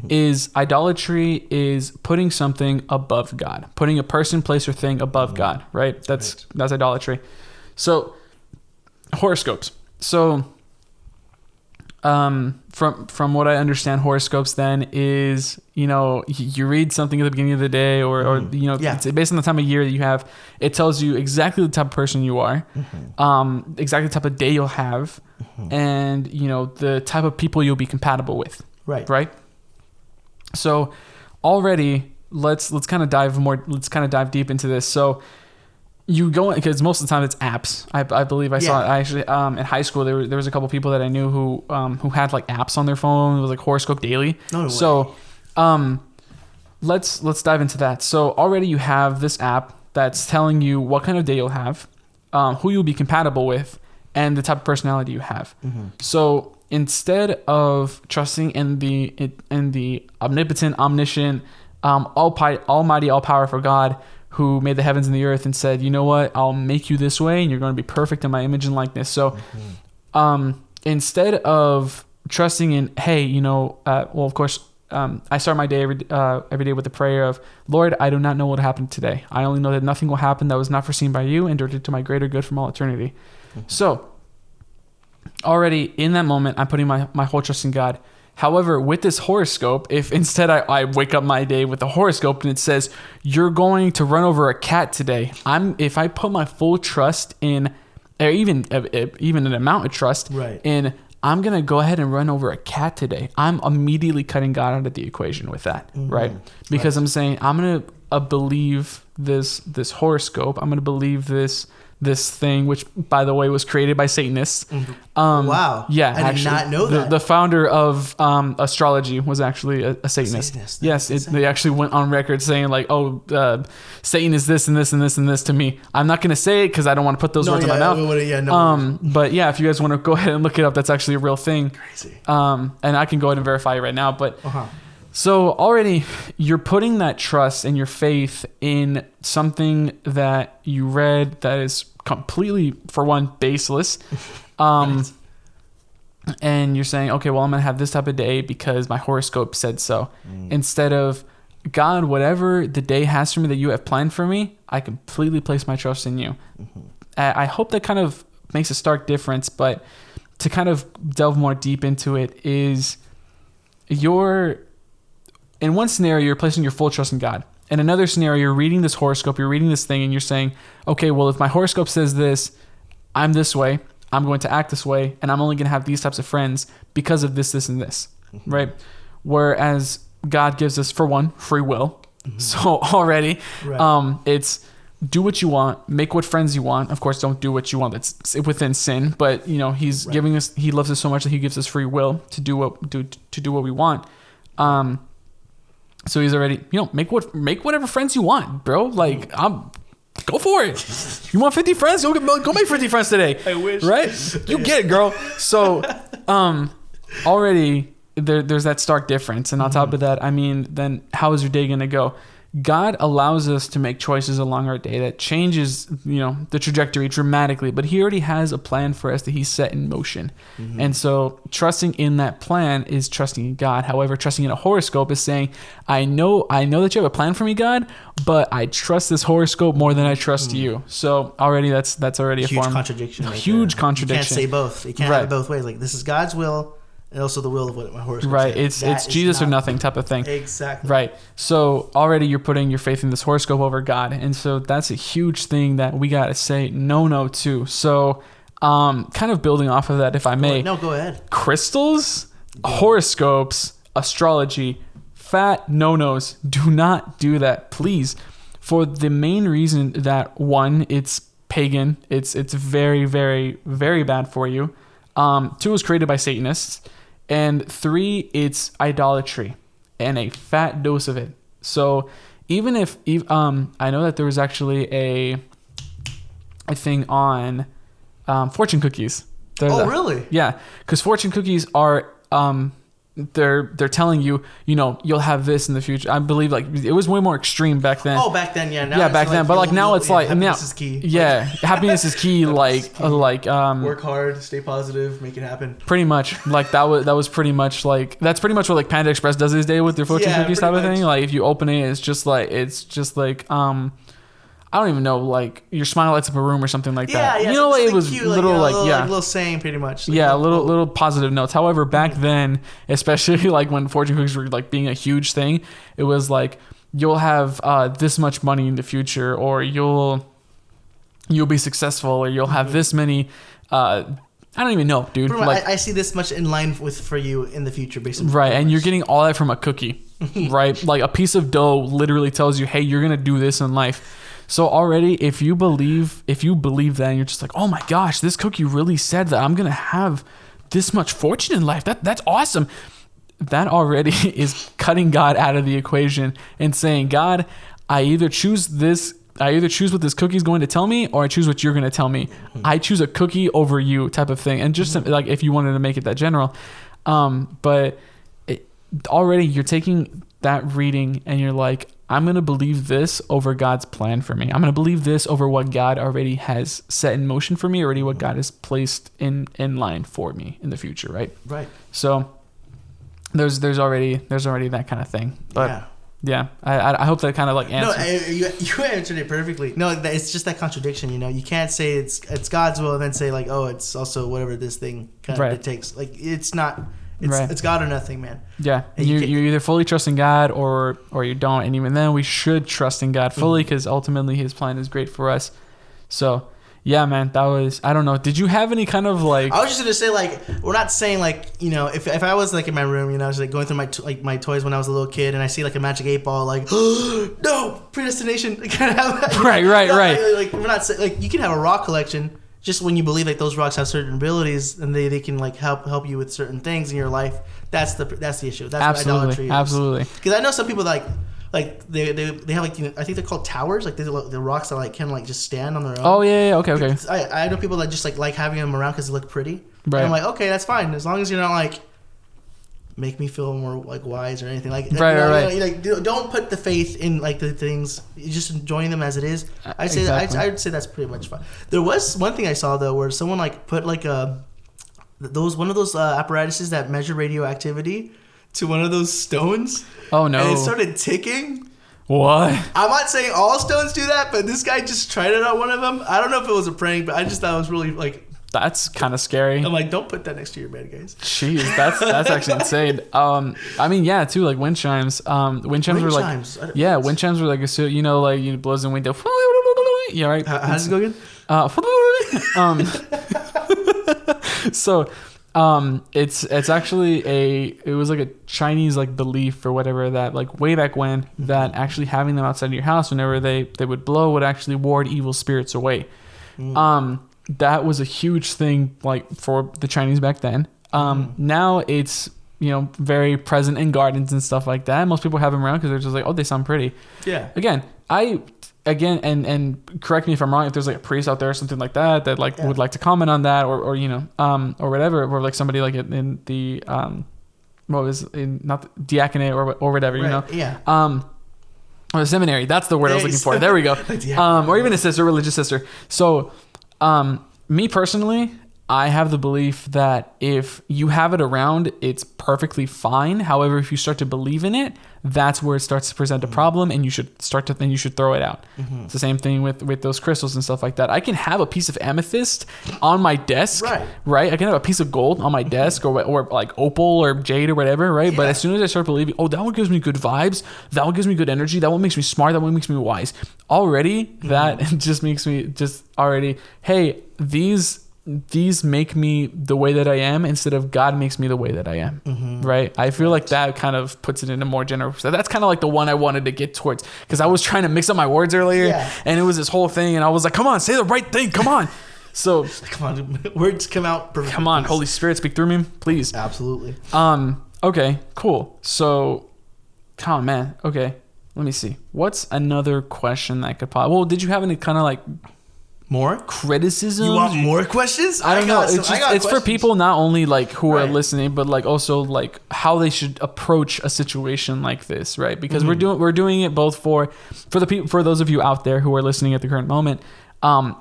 is idolatry is putting something above God, putting a person, place, or thing above God. Right? That's idolatry. So horoscopes. So from what I understand, horoscopes then is, you read something at the beginning of the day or it's based on the time of year that you have. It tells you exactly the type of person you are, exactly the type of day you'll have, and, the type of people you'll be compatible with. Right. So already let's kind of dive deep into this. So you go because most of the time it's apps. I believe I saw it. I actually in high school there was a couple people that I knew who had like apps on their phone. It was like Horoscope Daily. No way. So let's dive into that. So already you have this app that's telling you what kind of day you'll have, who you'll be compatible with, and the type of personality you have. Mm-hmm. So instead of trusting in the omnipotent, omniscient, almighty, all-powerful God who made the heavens and the earth and said, you know what, I'll make you this way and you're going to be perfect in my image and likeness. So instead of trusting in, hey, well, of course, I start my day every day with the prayer of, Lord, I do not know what happened today. I only know that nothing will happen that was not foreseen by you and directed to my greater good from all eternity. Mm-hmm. So already in that moment, I'm putting my whole trust in God. However, with this horoscope, if instead I wake up my day with a horoscope and it says, you're going to run over a cat today. If I put my full trust in, or even an amount of trust in, I'm going to go ahead and run over a cat today, I'm immediately cutting God out of the equation with that, right? Because I'm saying, I'm going to believe this horoscope. I'm going to believe this thing, which by the way was created by Satanists. Wow. Yeah, I did not know that. The founder of astrology was actually a Satanist. Yes, they actually went on record saying like, Satan is this and this and this and this to me. I'm not going to say it because I don't want to put those words in my mouth. But yeah, if you guys want to go ahead and look it up, that's actually a real thing. Crazy. And I can go ahead and verify it right now. But so already you're putting that trust and your faith in something that you read that is completely, for one, baseless. And you're saying, okay, well, I'm going to have this type of day because my horoscope said so. Instead of, God, whatever the day has for me that you have planned for me, I completely place my trust in you. I hope that kind of makes a stark difference, but to kind of delve more deep into it is in one scenario, you're placing your full trust in God. In another scenario, you're reading this horoscope, you're reading this thing, and you're saying, okay, well, if my horoscope says this, I'm this way, I'm going to act this way, and I'm only going to have these types of friends because of this, this, and this, right? Whereas God gives us, for one, free will. So already, it's do what you want, make what friends you want. Of course, don't do what you want that's within sin, but He's giving us, He loves us so much that He gives us free will to do what we want. So He's already, make whatever friends you want, bro. Like, go for it. You want 50 friends? Go make 50 friends today. I wish. Right? You get it, girl. So, already there's that stark difference. And on top of that, then how is your day going to go? God allows us to make choices along our day that changes, the trajectory dramatically, but He already has a plan for us that He set in motion. And so trusting in that plan is trusting in God. However, trusting in a horoscope is saying, I know that you have a plan for me, God, but I trust this horoscope more than I trust you. So already that's already a form. Contradiction. Huge contradiction. You can't say both. You can't have it both ways. Like, this is God's will and also the will of what my horoscope says. It's Jesus or nothing type of thing. Exactly. Right. So already you're putting your faith in this horoscope over God. And so that's a huge thing that we got to say no to. So kind of building off of that, if I may. No, go ahead. Crystals, horoscopes, astrology, fat no-nos. Do not do that, please. For the main reason that, one, it's pagan. It's very, very, very bad for you. Two, it was created by Satanists. And three, it's idolatry and a fat dose of it. So even if I know that there was actually a thing on fortune cookies. Really? Yeah, because fortune cookies are they're telling you, you'll have this in the future. I believe like it was way more extreme back then. Oh, back then, yeah. Now yeah, back then, but like now it's like happiness is key. Yeah, happiness is key. Work hard, stay positive, make it happen. Pretty much, like that was pretty much like that's pretty much what like Panda Express does these days with their fortune cookies type of thing. Like if you open it, it's just like I don't even know, like your smile lights up a room or something like that. Yeah, it was cute, little little saying pretty much. Like, little positive notes. However, back then, especially like when fortune cookies were like being a huge thing, it was like you'll have this much money in the future, or you'll be successful, or you'll have this many. I don't even know, dude. Like, I see this much in line for you in the future, basically. Right, and you're getting all that from a cookie, right? Like a piece of dough literally tells you, hey, you're gonna do this in life. So already, if you believe that, and you're just like, oh my gosh, this cookie really said that I'm gonna have this much fortune in life. That's awesome. That already is cutting God out of the equation and saying, God, I either choose what this cookie is going to tell me, or I choose what you're going to tell me. I choose a cookie over you, type of thing. And just like, if you wanted to make it that general, but already you're taking that reading and you're like, I'm going to believe this over God's plan for me. I'm going to believe this over what God already has set in motion for me, already what God has placed in line for me in the future. Right. So there's already that kind of thing. But yeah, I hope that kind of like answers. No, you answered it perfectly. No, it's just that contradiction. You can't say it's God's will and then say like, oh, it's also whatever this thing kind of takes. Like, it's not. It's God or nothing, man. Yeah, and you either fully trust in God or you don't. And even then, we should trust in God fully, because ultimately His plan is great for us. So yeah, man, that was, I don't know. Did you have any kind of like? I was just gonna say, like, we're not saying like, if I was like in my room, I was like going through my toys when I was a little kid, and I see like a magic 8-ball, like, no, predestination. Right. Like, we're not saying like you can have a rock collection. Just when you believe like those rocks have certain abilities and they can like help you with certain things in your life, that's the issue. That's what idolatry is. Absolutely. Because I know some people like they have like, I think they're called towers, like the rocks that like can like just stand on their own. Oh yeah. Okay. I know people that just like having them around because they look pretty. Right. And I'm like, okay, that's fine as long as you're not like make me feel more like wise or anything like. Right. Like, don't put the faith in like the things. You just enjoying them as it is. I'd say I'd say that's pretty much fine. There was one thing I saw though where someone like put like one of those apparatuses that measure radioactivity to one of those stones. Oh no! And it started ticking. What? I'm not saying all stones do that, but this guy just tried it on one of them. I don't know if it was a prank, but I just thought it was really like. That's kind of scary. I'm like, don't put that next to your bed, guys. Jeez, that's actually insane. I mean, yeah, too, like wind chimes. Wind chimes were like, wind chimes were like a suit, like blows in window. Yeah, right. How does it go again? So, it's actually it was like a Chinese like belief or whatever that like way back when that actually having them outside of your house whenever they would blow would actually ward evil spirits away. That was a huge thing like for the Chinese back then. Now it's very present in gardens and stuff like that. Most people have them around because they're just like, oh, they sound pretty. Yeah. Again, and correct me if I'm wrong, if there's like a priest out there or something like that would like to comment on that or or whatever, or like somebody like in the not the diaconate or whatever, Yeah. Or the seminary. That's the word I was looking for. There we go. Or even a sister, religious sister. So. Me personally, I have the belief that if you have it around, it's perfectly fine. However, if you start to believe in it, that's where it starts to present a problem, and you should throw it out. It's the same thing with those crystals and stuff like that. I can have a piece of amethyst on my desk, right? I can have a piece of gold on my desk, or like opal or jade or whatever, right? Yeah. But as soon as I start believing, oh, that one gives me good vibes, that one gives me good energy, that one makes me smart, that one makes me wise. Already, that just makes me hey, these make me the way that I am instead of God makes me the way that I am, right? I feel like that kind of puts it in a more general. So that's kind of like the one I wanted to get towards, because I was trying to mix up my words earlier, and it was this whole thing, and I was like, come on, say the right thing, come on. So come on, words come out perfect. Come on, Holy Spirit, speak through me, please. Absolutely. Okay, cool. So, come on, man. Okay, let me see. What's another question that could pop? Well, did you have any kind of like more criticism? You want more questions? I don't know. It's for people not only like who are listening, but like also like how they should approach a situation like this, right? Because we're doing it both for the people, for those of you out there who are listening at the current moment.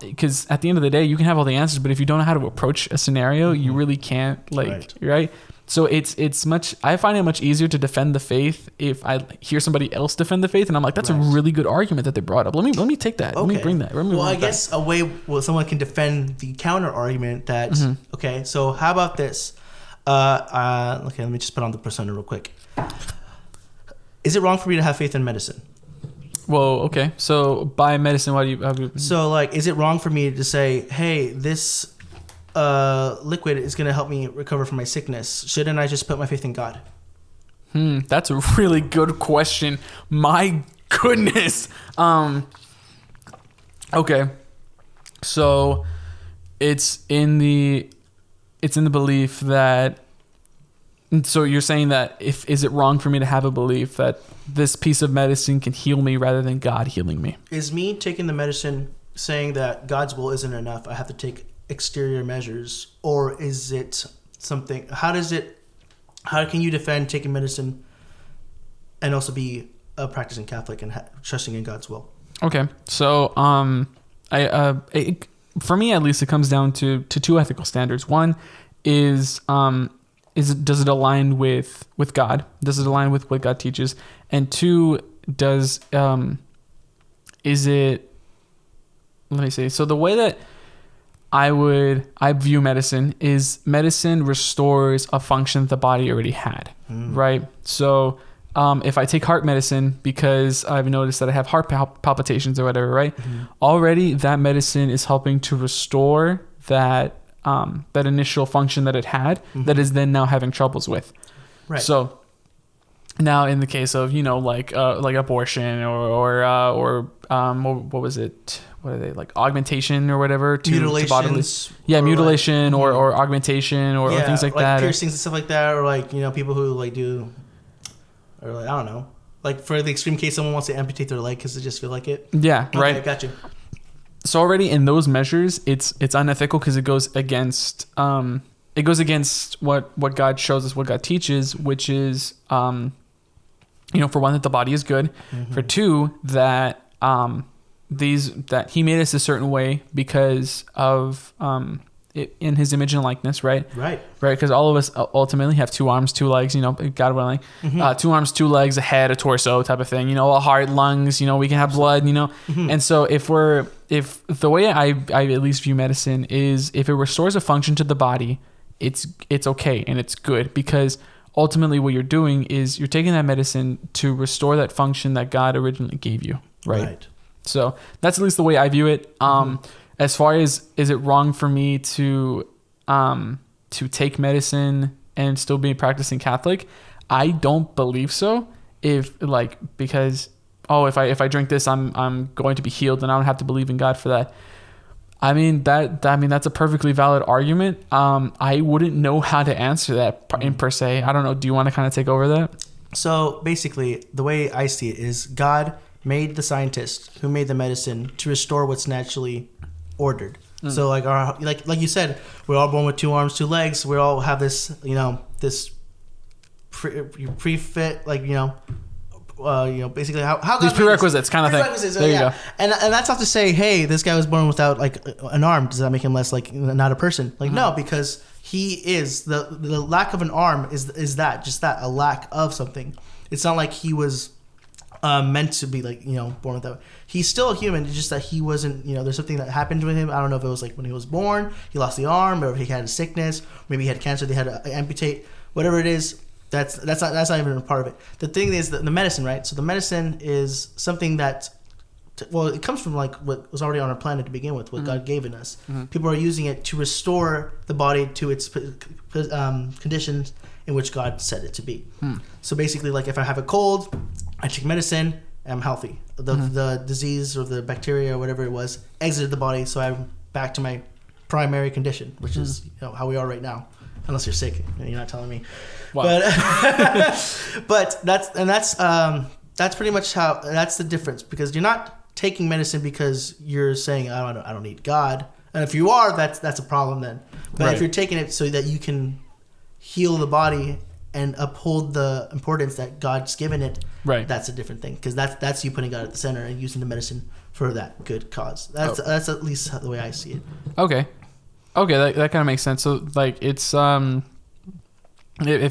Because at the end of the day, you can have all the answers, but if you don't know how to approach a scenario, you really can't right? So I find it much easier to defend the faith if I hear somebody else defend the faith, and I'm like, that's a really good argument that they brought up. Let me take that. Let me bring that. I guess a way someone can defend the counter argument that okay, so how about this? Okay, let me just put on the persona real quick. Is it wrong for me to have faith in medicine? Whoa, okay. So by medicine, why do you? So like, is it wrong for me to say, hey, this liquid is going to help me recover from my sickness? Shouldn't I just put my faith in God? That's a really good question. My goodness. Okay. So it's in the belief that, so you're saying that is it wrong for me to have a belief that this piece of medicine can heal me rather than God healing me? Is me taking the medicine saying that God's will isn't enough, I have to take exterior measures, or is it something, how can you defend taking medicine and also be a practicing Catholic and trusting in God's will? Okay. So for me at least, it comes down to two ethical standards. One is does it align with God? Does it align with what God teaches? And two, is it, let me see. So the way that I view medicine is medicine restores a function that the body already had, right? So if I take heart medicine because I've noticed that I have heart palpitations or whatever, right? Already that medicine is helping to restore that initial function that it had that is then now having troubles with. Right. So now in the case of, like abortion or what was it? What are they, like augmentation or whatever? Mutilations. Mutilation or augmentation or things like that. Piercings and stuff like that, or like, people who like do, or like, I don't know. Like for the extreme case, someone wants to amputate their leg because they just feel like it. Yeah, okay, right. I got you. So already in those measures, it's unethical because it goes against what God shows us, what God teaches, which is for one, that the body is good. For two, that that He made us a certain way because of in His image and likeness, right? Right. Because all of us ultimately have 2 arms, 2 legs, God willing, 2 arms, 2 legs, a head, a torso type of thing, a heart, lungs, we can have blood, and so if the way I at least view medicine is if it restores a function to the body, it's okay and it's good, because ultimately what you're doing is you're taking that medicine to restore that function that God originally gave you, right? So that's at least the way I view it. As far as, is it wrong for me to take medicine and still be a practicing Catholic? I don't believe so. Because if I drink this, I'm going to be healed and I don't have to believe in God for that. That's a perfectly valid argument. I wouldn't know how to answer that per se. I don't know. Do you want to kind of take over that? So basically, the way I see it is God made the scientist who made the medicine to restore what's naturally ordered. So like you said, we're all born with 2 arms, 2 legs. We all have this, this pre-fit, basically how these prerequisites kind of thing. There you go. And that's not to say, hey, this guy was born without like an arm. Does that make him less like not a person? No, because he is the lack of an arm is a lack of something. It's not like he was meant to be born with that. He's still a human. It's just that he wasn't. There's something that happened with him. I don't know if it was like when he was born, he lost the arm, or if he had a sickness, maybe he had cancer, they had to amputate. Whatever it is, that's not even a part of it. The thing is the medicine, right? So the medicine is something that, it comes from like what was already on our planet to begin with, what God gave in us. People are using it to restore the body to its conditions in which God set it to be. So basically, like if I have a cold, I take medicine, I'm healthy. The disease or the bacteria or whatever it was exited the body, so I'm back to my primary condition, which is how we are right now. Unless you're sick, and you're not telling me. Wow. But that's pretty much how, that's the difference, because you're not taking medicine because you're saying I don't need God, and if you are, that's a problem then. But if you're taking it so that you can heal the body and uphold the importance that God's given it, that's a different thing, because that's you putting God at the center and using the medicine for that good cause. That's at least the way I see it. Okay, that kind of makes sense. So like it's if I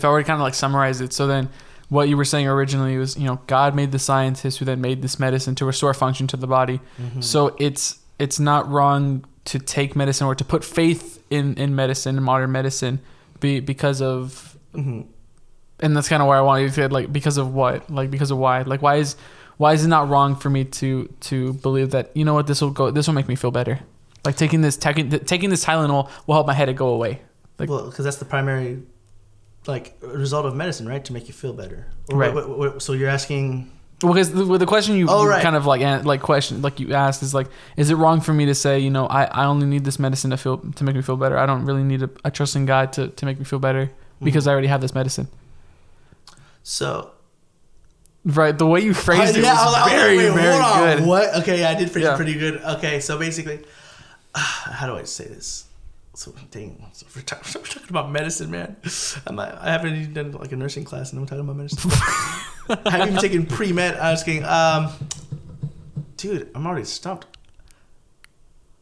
were to kind of like summarize it, so then what you were saying originally was, God made the scientist who then made this medicine to restore function to the body. So it's not wrong to take medicine or to put faith in medicine, in modern medicine, because of, and that's kind of where I wanted to get, like, because of what, like, because of why, like, why is it not wrong for me to believe that, this will make me feel better, like taking this Tylenol will help my headache go away, like, well, because that's the primary result of medicine, right? To make you feel better. Right. So you're asking, Because the question you right. kind of like you asked is like, is it wrong for me to say, I only need this medicine to make me feel better? I don't really need a trust in God to make me feel better because I already have this medicine. So, right, the way you phrased it was very good. What? Okay, yeah, I did phrase it pretty good. Okay, so basically, how do I say this? So dang, so we're talking about medicine, man. I haven't even done like a nursing class, and I'm talking about medicine. I haven't even taken pre-med. I was kidding. Dude, I'm already stumped.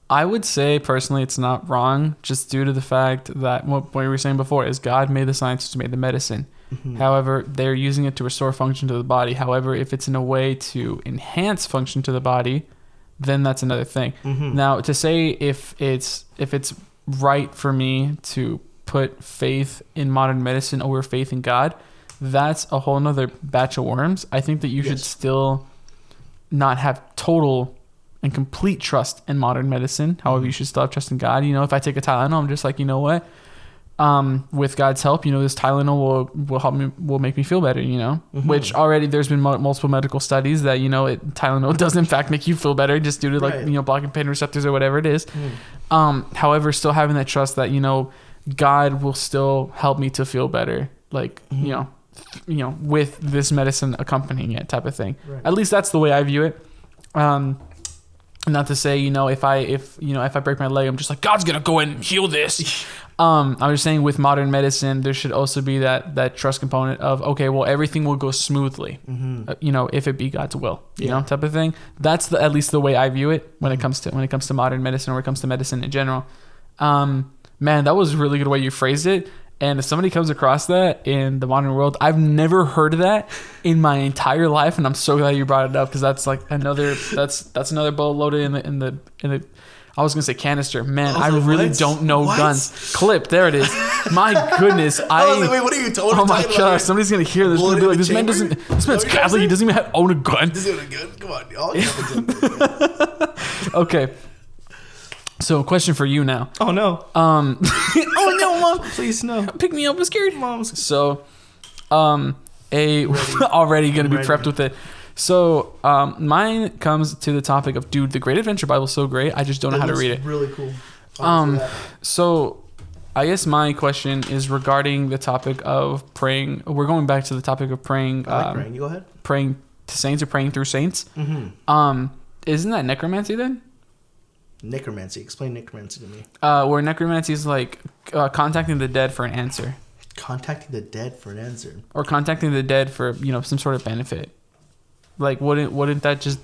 I would say personally, it's not wrong, just due to the fact that what we were saying before is God made the scientists, made the medicine. Mm-hmm. However, they're using it to restore function to the body. However, if it's in a way to enhance function to the body, then that's another thing. Mm-hmm. Now, to say if it's right for me to put faith in modern medicine over faith in God, that's a whole nother batch of worms. I think that you should still not have total and complete trust in modern medicine. However, you should still have trust in God. If I take a Tylenol, I'm just like, you know what? With God's help, this Tylenol will help me, will make me feel better, mm-hmm. Which already there's been multiple medical studies that, Tylenol does in fact make you feel better just due to blocking pain receptors or whatever it is. However, still having that trust that, God will still help me to feel better. With this medicine accompanying it type of thing. Right. At least that's the way I view it. Not to say, if I break my leg, I'm just like, God's going to go in and heal this. I was saying with modern medicine, there should also be that trust component of, okay, well, everything will go smoothly, if it be God's will, type of thing. That's at least the way I view it when it comes to modern medicine, or when it comes to medicine in general. Man, that was a really good way you phrased it. And if somebody comes across that in the modern world, I've never heard of that in my entire life, and I'm so glad you brought it up, because that's like another another bullet loaded in the I was gonna say canister. Man, I really don't know guns. Clip, there it is. My goodness, wait, what are you talking about? Oh my gosh, somebody's gonna hear this. Gonna be like, this man's Catholic. He doesn't even own a gun. Doesn't own a gun. Come on, y'all. Okay. So, question for you now. Oh no. Oh no, Mom. Please no. Pick me up. I'm scared. Mom's. So, already gonna be prepped with it. So, mine comes to the topic of, dude, the Great Adventure Bible is so great. I just don't know how to read it. Really cool. So, I guess my question is regarding the topic of praying. We're going back to the topic of praying. I like praying. You go ahead. Praying to saints or praying through saints. Mm-hmm. Isn't that necromancy then? Necromancy. Explain necromancy to me. Where necromancy is like contacting the dead for an answer. Contacting the dead for an answer. Or contacting the dead for some sort of benefit. Like wouldn't that just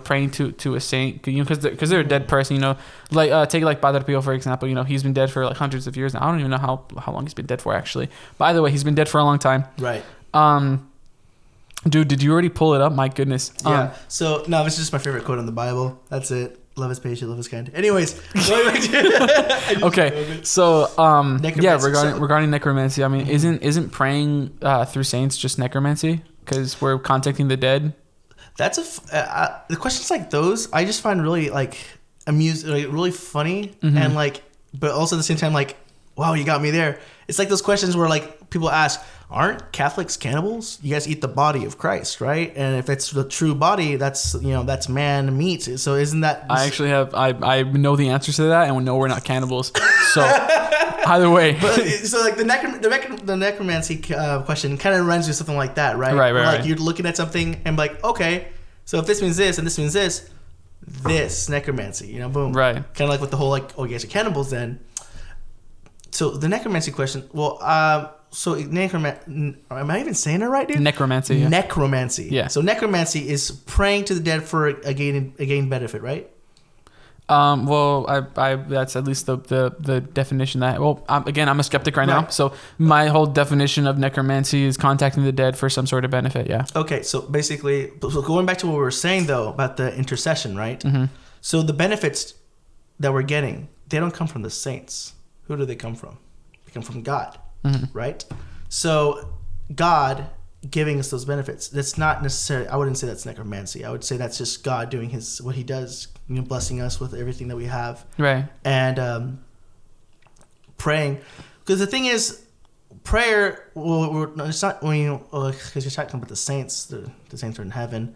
praying to a saint, because they're a dead person, take like Padre Pio for example. He's been dead for like hundreds of years now. I don't even know how long he's been dead for actually. By the way, he's been dead for a long time. Right. Dude, did you already pull it up? My goodness. Yeah. So no, this is just my favorite quote in the Bible. That's it. Love is patient, love is kind. Anyways. Okay. So regarding necromancy, I mean, isn't praying through saints just necromancy? Because we're contacting the dead. That's the questions like those I just find really really funny, and but also at the same time wow, you got me there. It's like those questions where people ask, aren't Catholics cannibals? You guys eat the body of Christ, right? And if it's the true body, that's that's man meat. So isn't that? I actually have I know the answers to that, and we know we're not cannibals. So either way, so the necromancy question kind of runs with something like that, right? Right. You're looking at something and okay, so if this means this and this means this necromancy, boom, right? Kind of like with the whole you guys are cannibals then. So the necromancy question, so am I even saying it right, dude? Necromancy. Yeah. Necromancy. Yeah. So necromancy is praying to the dead for a gain benefit, right? Well, I that's at least the definition that. Well, again, I'm a skeptic right now, so my whole definition of necromancy is contacting the dead for some sort of benefit. Yeah. Okay, so basically, going back to what we were saying though about the intercession, right? Mm-hmm. So the benefits that we're getting, they don't come from the saints. Who do they come from? They come from God, right? So God giving us those benefits. That's not necessarily. I wouldn't say that's necromancy. I would say that's just God doing what He does, blessing us with everything that we have, right? And praying, because the thing is, prayer. Well, no, it's not when you because you're talking about the saints. The saints are in heaven,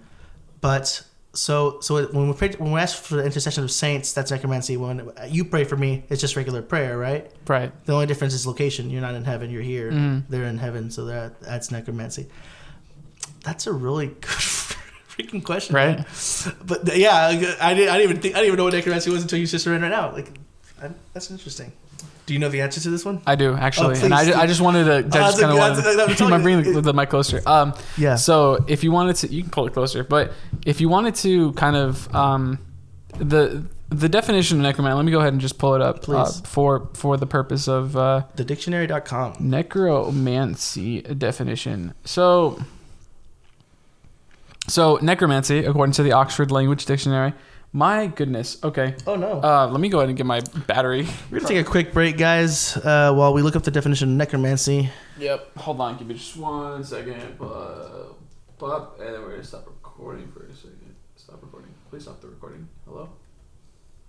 but so when we pray, when we ask for the intercession of saints, that's necromancy. When you pray for me, it's just regular prayer, right? Right. The only difference is location. You're not in heaven. You're here. They're in heaven, so that's necromancy. That's a really good freaking question, right? Man. But yeah, I didn't even know what necromancy was until you just read it right now. Like, that's interesting. Do you know the answer to this one? I do actually, please, and I just wanted to just kind of bring the mic closer. Yeah. So if you wanted to, you can pull it closer. But if you wanted to kind of the definition of necromancy, let me go ahead and just pull it up, please, for the purpose of the dictionary.com necromancy definition. So necromancy, according to the Oxford Language Dictionary. My goodness. Okay. Oh no. Let me go ahead and get my battery. We're gonna take a quick break, guys, while we look up the definition of necromancy. Yep. Hold on. Give me just 1 second. Pop, and then we're gonna stop recording for a second. Stop recording. Please stop the recording. Hello.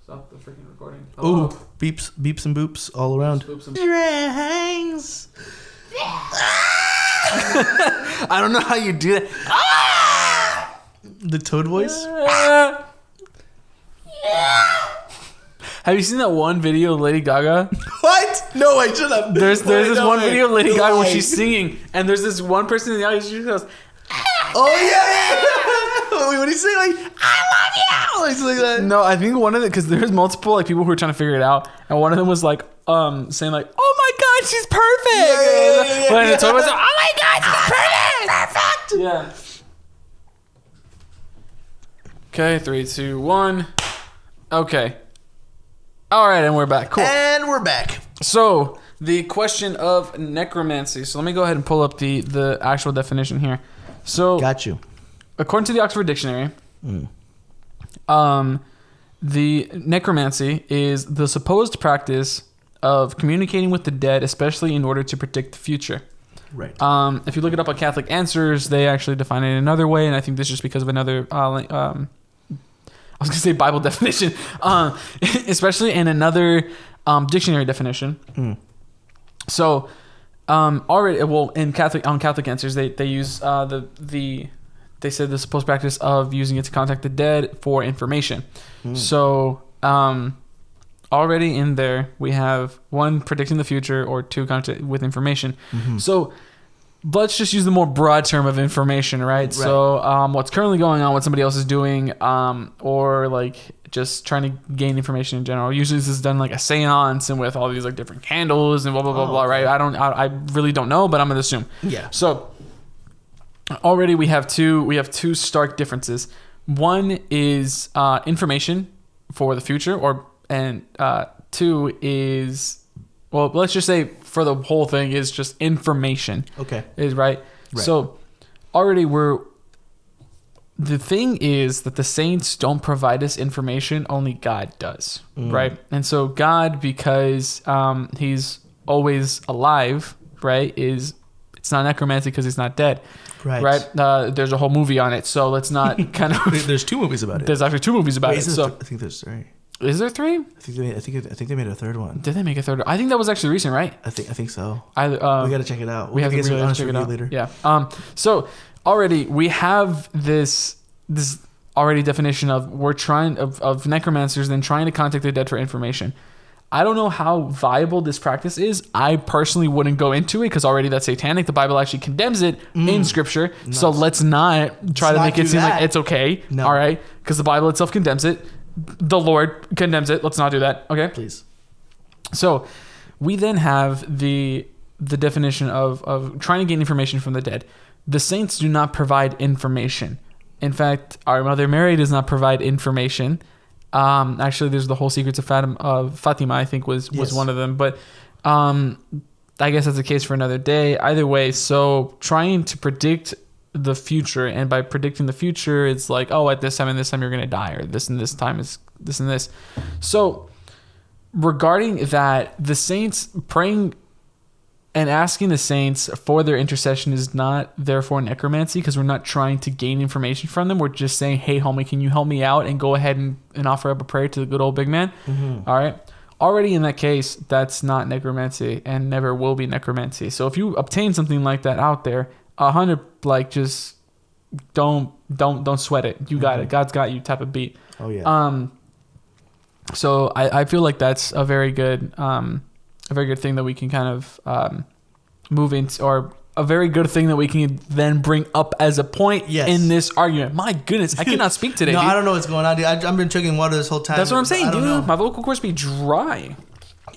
Stop the freaking recording. Hello? Ooh, beeps and boops all around. Boops and Rings. I don't know how you do that. The toad voice. Have you seen that one video of Lady Gaga? What? No, I should have. There's this one video of Lady Gaga where she's singing, and there's this one person in the audience who goes, "Oh yeah!" Wait, what do you say? Like, "I love you," like something like that. No, I think one of them, because there's multiple like people who are trying to figure it out, and one of them was like, saying like, "Oh my God, she's perfect!" But the toy was like, "Oh my God, she's perfect!" Yeah. Okay, 3, 2, 1. Okay. All right, and we're back. Cool. And we're back. So, the question of necromancy. So, let me go ahead and pull up the actual definition here. So, got you. According to the Oxford Dictionary, the necromancy is the supposed practice of communicating with the dead, especially in order to predict the future. Right. If you look it up on Catholic Answers, they actually define it another way, and I think this is just because of another I was going to say Bible definition, especially in another dictionary definition. So, already, well, on Catholic Answers, they use they said the supposed practice of using it to contact the dead for information. So, already in there, we have 1, predicting the future, or 2, contact with information. So, let's just use the more broad term of information, right? So, what's currently going on, what somebody else is doing, or like just trying to gain information in general. Usually this is done like a seance and with all these like different candles and blah, blah, blah, blah, right? I really don't know, but I'm going to assume. Yeah. So, already we have two stark differences. One is information for the future, and 2 is, well, let's just say for the whole thing is just information. Okay. Is right. So already the thing is that the saints don't provide us information, only God does. Right. And so God, because he's always alive, right, it's not necromancy because he's not dead. Right. There's a whole movie on it. So let's not kind of. There's 2 movies about it. There's actually 2 movies about it. So I think there's 3. Is there 3? I think they made a 3rd one. Did they make a 3rd? I think that was actually recent, right? I think so. We got to check it out. We have to check it out later. Yeah. So already we have this already definition of of necromancers then trying to contact the dead for information. I don't know how viable this practice is. I personally wouldn't go into it because already that's satanic. The Bible actually condemns it in Scripture. Nice. So let's not try to make it seem like it's okay. No. All right, because the Bible itself condemns it. The Lord condemns it. Let's not do that. Okay, please. So we then have the definition of trying to gain information from the dead. The saints do not provide information. In fact, our Mother Mary does not provide information. Actually, there's the whole Secrets of Fatima, I think was one of them. But I guess that's a case for another day. Either way, so trying to predict the future, and by predicting the future, it's like, oh, at this time and this time you're going to die, or this and this time is this and this. So regarding that, the saints praying and asking the saints for their intercession is not therefore necromancy, because we're not trying to gain information from them. We're just saying, hey, homie, can you help me out, and go ahead and offer up a prayer to the good old big man? All right. already in that case, that's not necromancy and never will be necromancy. So if you obtain something like that out there, 100, like, just don't sweat it. You got it. God's got you type of beat. Oh yeah. So I feel like that's a very good thing that we can kind of move into, or a very good thing that we can then bring up as a point in this argument. My goodness, I cannot speak today. No, dude. I don't know what's going on, dude. I've been drinking water this whole time. That's what I'm saying, dude. Know. My vocal cords be dry.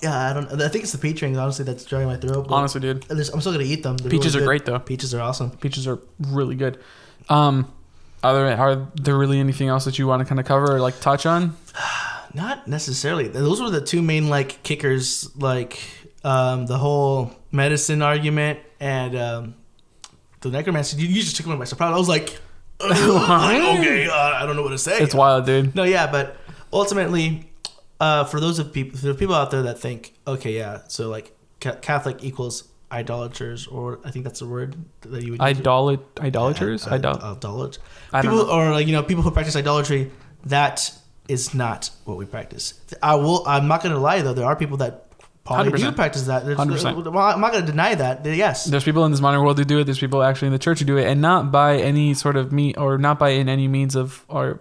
Yeah, I think it's the peach rings, honestly, that's drying my throat. Honestly, dude. I'm still gonna eat them. They're Peaches really are great, though. Peaches are awesome. Peaches are really good. Are there really anything else that you want to kind of cover or like touch on? Not necessarily. Those were the two main like kickers, like the whole medicine argument and the necromancy. You just took me by surprise. I was like, okay, I don't know what to say. It's wild, dude. No, yeah, but ultimately, for the people out there that think, okay, yeah, so like Catholic equals idolaters, or I think that's the word that you would use. Idolaters? Idolaters. I don't know. Or like, people who practice idolatry, that is not what we practice. I'm not going to lie, though. There are people that probably 100%. do practice that. 100%. Well, I'm not going to deny that. Yes. There's people in this modern world who do it. There's people actually in the church who do it, and not by any sort of not by in any means of, or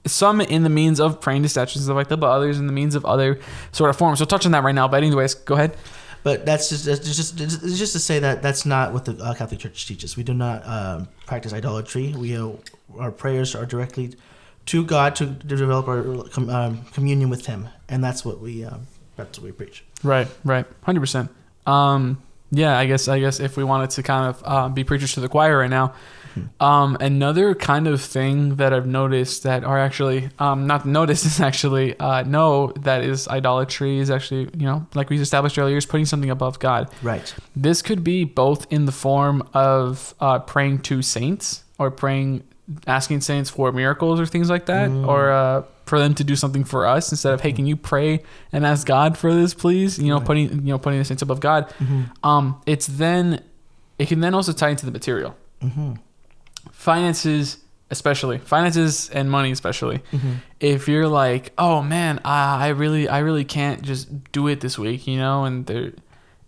some in the means of praying to statues and stuff like that, but others in the means of other sort of forms. So touch on that right now. But anyways, go ahead. But that's just to say that that's not what the Catholic Church teaches. We do not practice idolatry. Our prayers are directly to God to develop our communion with Him, and that's what we preach. Right, 100%. Yeah, I guess if we wanted to kind of be preachers to the choir right now, another kind of thing that I've noticed that are actually not noticed is actually no, that is idolatry is actually, like we established earlier, is putting something above God. Right. This could be both in the form of praying to saints, or asking saints for miracles or things like that, or for them to do something for us instead of, hey, can you pray and ask God for this, please? Putting the saints above God. It can then also tie into the material. Finances and money especially. If you're like, oh man, I really can't just do it this week, and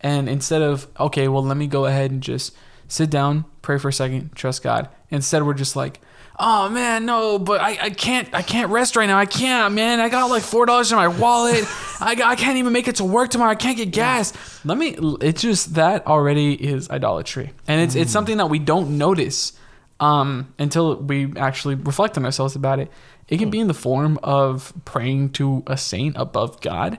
instead of, okay, well, let me go ahead and just sit down, pray for a second, trust God. Instead, we're just like, oh man, no, but I can't rest right now. I can't, man. I got like $4 in my wallet. I can't even make it to work tomorrow. I can't get gas. It's just, that already is idolatry. And it's something that we don't notice until we actually reflect on ourselves about it. It can be in the form of praying to a saint above God,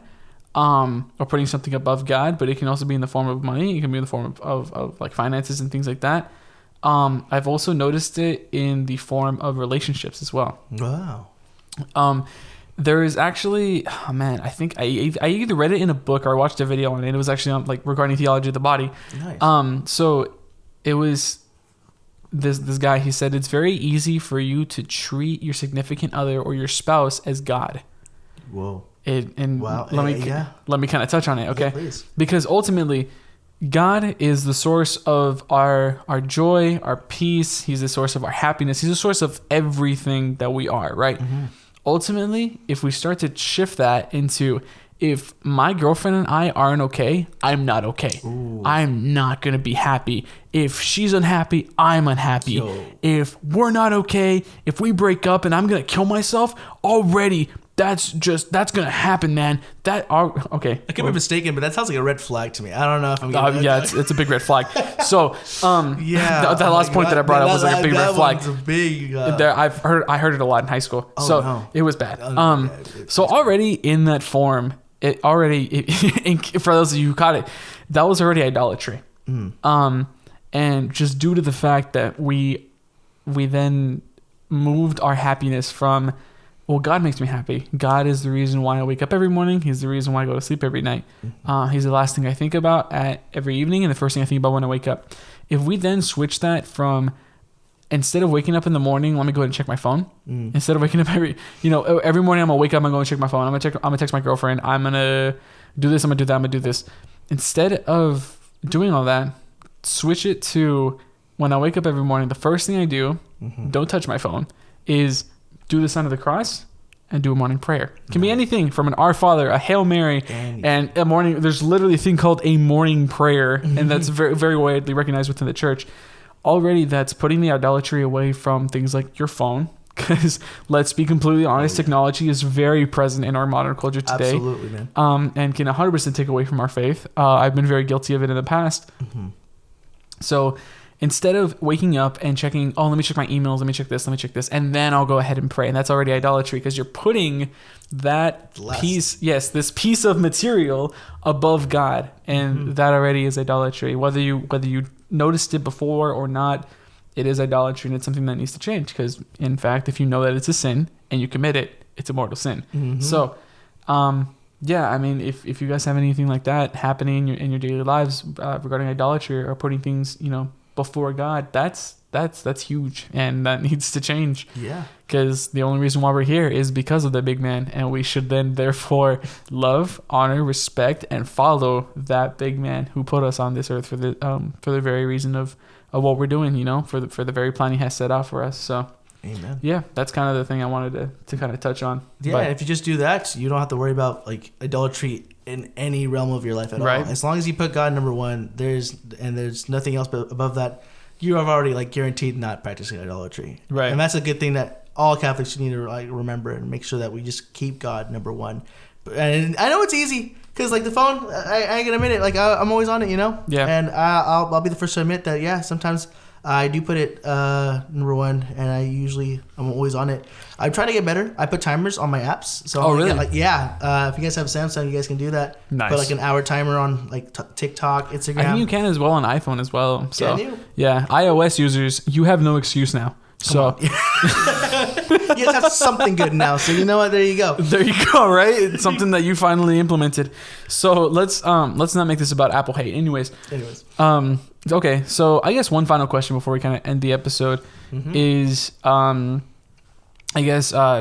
or putting something above God, but it can also be in the form of money. It can be in the form of like finances and things like that. I've also noticed it in the form of relationships as well. Wow. There is actually, I think I either read it in a book or I watched a video on it. It was actually on, like, regarding theology of the body. Nice. So it was this guy. He said it's very easy for you to treat your significant other or your spouse as God. Whoa. Wow. Let me kind of touch on it, okay? Yeah, please. Because ultimately, God is the source of our joy, our peace. He's the source of our happiness. He's the source of everything that we are, right? Ultimately, if we start to shift that into, if my girlfriend and I aren't okay, I'm not okay. Ooh. I'm not going to be happy. If she's unhappy, I'm unhappy. Yo. If we're not okay, if we break up and I'm going to kill myself, already, that's going to happen, man. Okay. I could be mistaken, but that sounds like a red flag to me. I don't know if I'm going to... Yeah, it's a big red flag. So, that last point that I brought up was like a big red flag. That one's a big... I heard it a lot in high school. It was bad. So already in that form, for those of you who caught it, that was already idolatry. And just due to the fact that we then moved our happiness from... Well, God makes me happy. God is the reason why I wake up every morning. He's the reason why I go to sleep every night. He's the last thing I think about every evening and the first thing I think about when I wake up. If we then switch that from, instead of waking up in the morning, let me go ahead and check my phone. Instead of waking up every morning, I'm going to wake up, I'm going to check my phone. I'm going to text my girlfriend. I'm going to do this. I'm going to do that. I'm going to do this. Instead of doing all that, switch it to, when I wake up every morning, the first thing I do, don't touch my phone, is do the sign of the cross and do a morning prayer. It can be anything from an Our Father, a Hail Mary, and a morning. There's literally a thing called a morning prayer, and that's very, very widely recognized within the church. Already, that's putting the idolatry away from things like your phone. Because let's be completely honest, technology is very present in our modern culture today. Absolutely, man. And can 100% take away from our faith. I've been very guilty of it in the past. So instead of waking up and checking, let me check my emails, let me check this, and then I'll go ahead and pray. And that's already idolatry, because you're putting that this piece of material above God. And that already is idolatry. Whether you noticed it before or not, it is idolatry, and it's something that needs to change, because in fact, if you know that it's a sin and you commit it, it's a mortal sin. So I mean, if you guys have anything like that happening in your daily lives regarding idolatry or putting things before God, that's huge, and that needs to change. Because the only reason why we're here is because of the big man, and we should then therefore love, honor, respect, and follow that big man who put us on this earth for the very reason of what we're doing, for the very plan he has set out for us. So, amen. Yeah, that's kind of the thing I wanted to kind of touch on. Yeah, but if you just do that, you don't have to worry about like idolatry in any realm of your life at all. As long as you put God number one, there's nothing else above that. You have already like guaranteed not practicing idolatry. Right. And that's a good thing that all Catholics need to like remember and make sure that we just keep God number one. And I know it's easy. Because, like, the phone, I ain't going to admit it. Like, I'm always on it, Yeah. And I'll be the first to admit that, yeah, sometimes I do put it number one, and I'm always on it. I'm trying to get better. I put timers on my apps. So really? If you guys have Samsung, you guys can do that. Nice. Put, like, an hour timer on, like, TikTok, Instagram. I think you can as well on iPhone as well. So, can you? Yeah. iOS users, you have no excuse now. So you guys have something good now. So you know what? There you go. There you go. Right? It's something that you finally implemented. So let's not make this about Apple hate. Anyways. Okay. So I guess one final question before we kind of end the episode is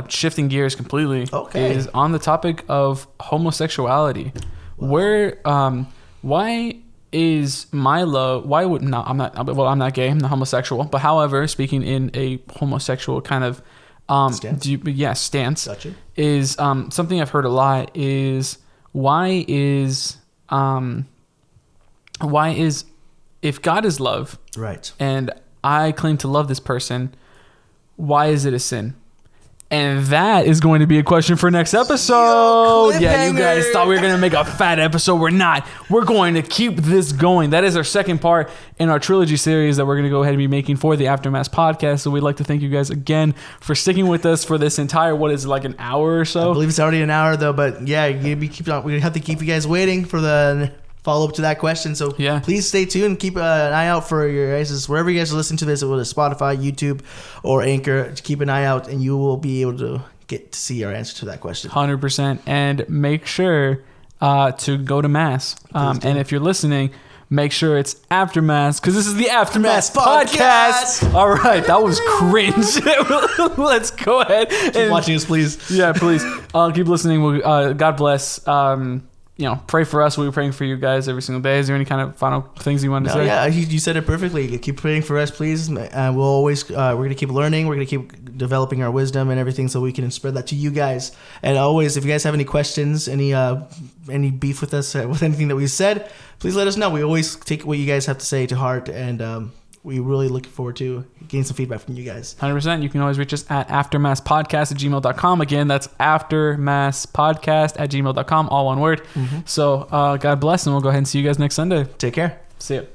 shifting gears completely. Okay. Is on the topic of homosexuality. Wow. Why is my love? Why would not? I'm not gay. I'm not homosexual. But however, speaking in a homosexual kind of stance gotcha. Is something I've heard a lot. Is why is if God is love, right? And I claim to love this person, why is it a sin? And that is going to be a question for next episode. Yeah, you guys thought we were going to make a fat episode. We're not. We're going to keep this going. That is our second part in our trilogy series that we're going to go ahead and be making for the Aftermath podcast. So we'd like to thank you guys again for sticking with us for this entire, like an hour or so? I believe it's already an hour though, but yeah, we have to keep you guys waiting for the follow up to that question. So please stay tuned. Keep an eye out for your guys' wherever you guys are listening to this, whether it's Spotify, YouTube, or Anchor. Keep an eye out, and you will be able to get to see our answer to that question. 100%. And make sure to go to Mass. And if you're listening, make sure it's after Mass, because this is the Aftermath podcast. All right, that was cringe. Let's go ahead. Keep watching us, please. Yeah, please. Keep listening. God bless. Pray for us. We'll be praying for you guys every single day. Is there any kind of final things you wanted to say? Yeah, you said it perfectly. Keep praying for us, please. We'll always, we're going to keep learning. We're going to keep developing our wisdom and everything so we can spread that to you guys. And always, if you guys have any questions, any beef with us, with anything that we said, please let us know. We always take what you guys have to say to heart, and we really look forward to getting some feedback from you guys. 100%. You can always reach us at aftermasspodcast@gmail.com. Again, that's aftermasspodcast@gmail.com, all one word. So God bless, and we'll go ahead and see you guys next Sunday. Take care. See you.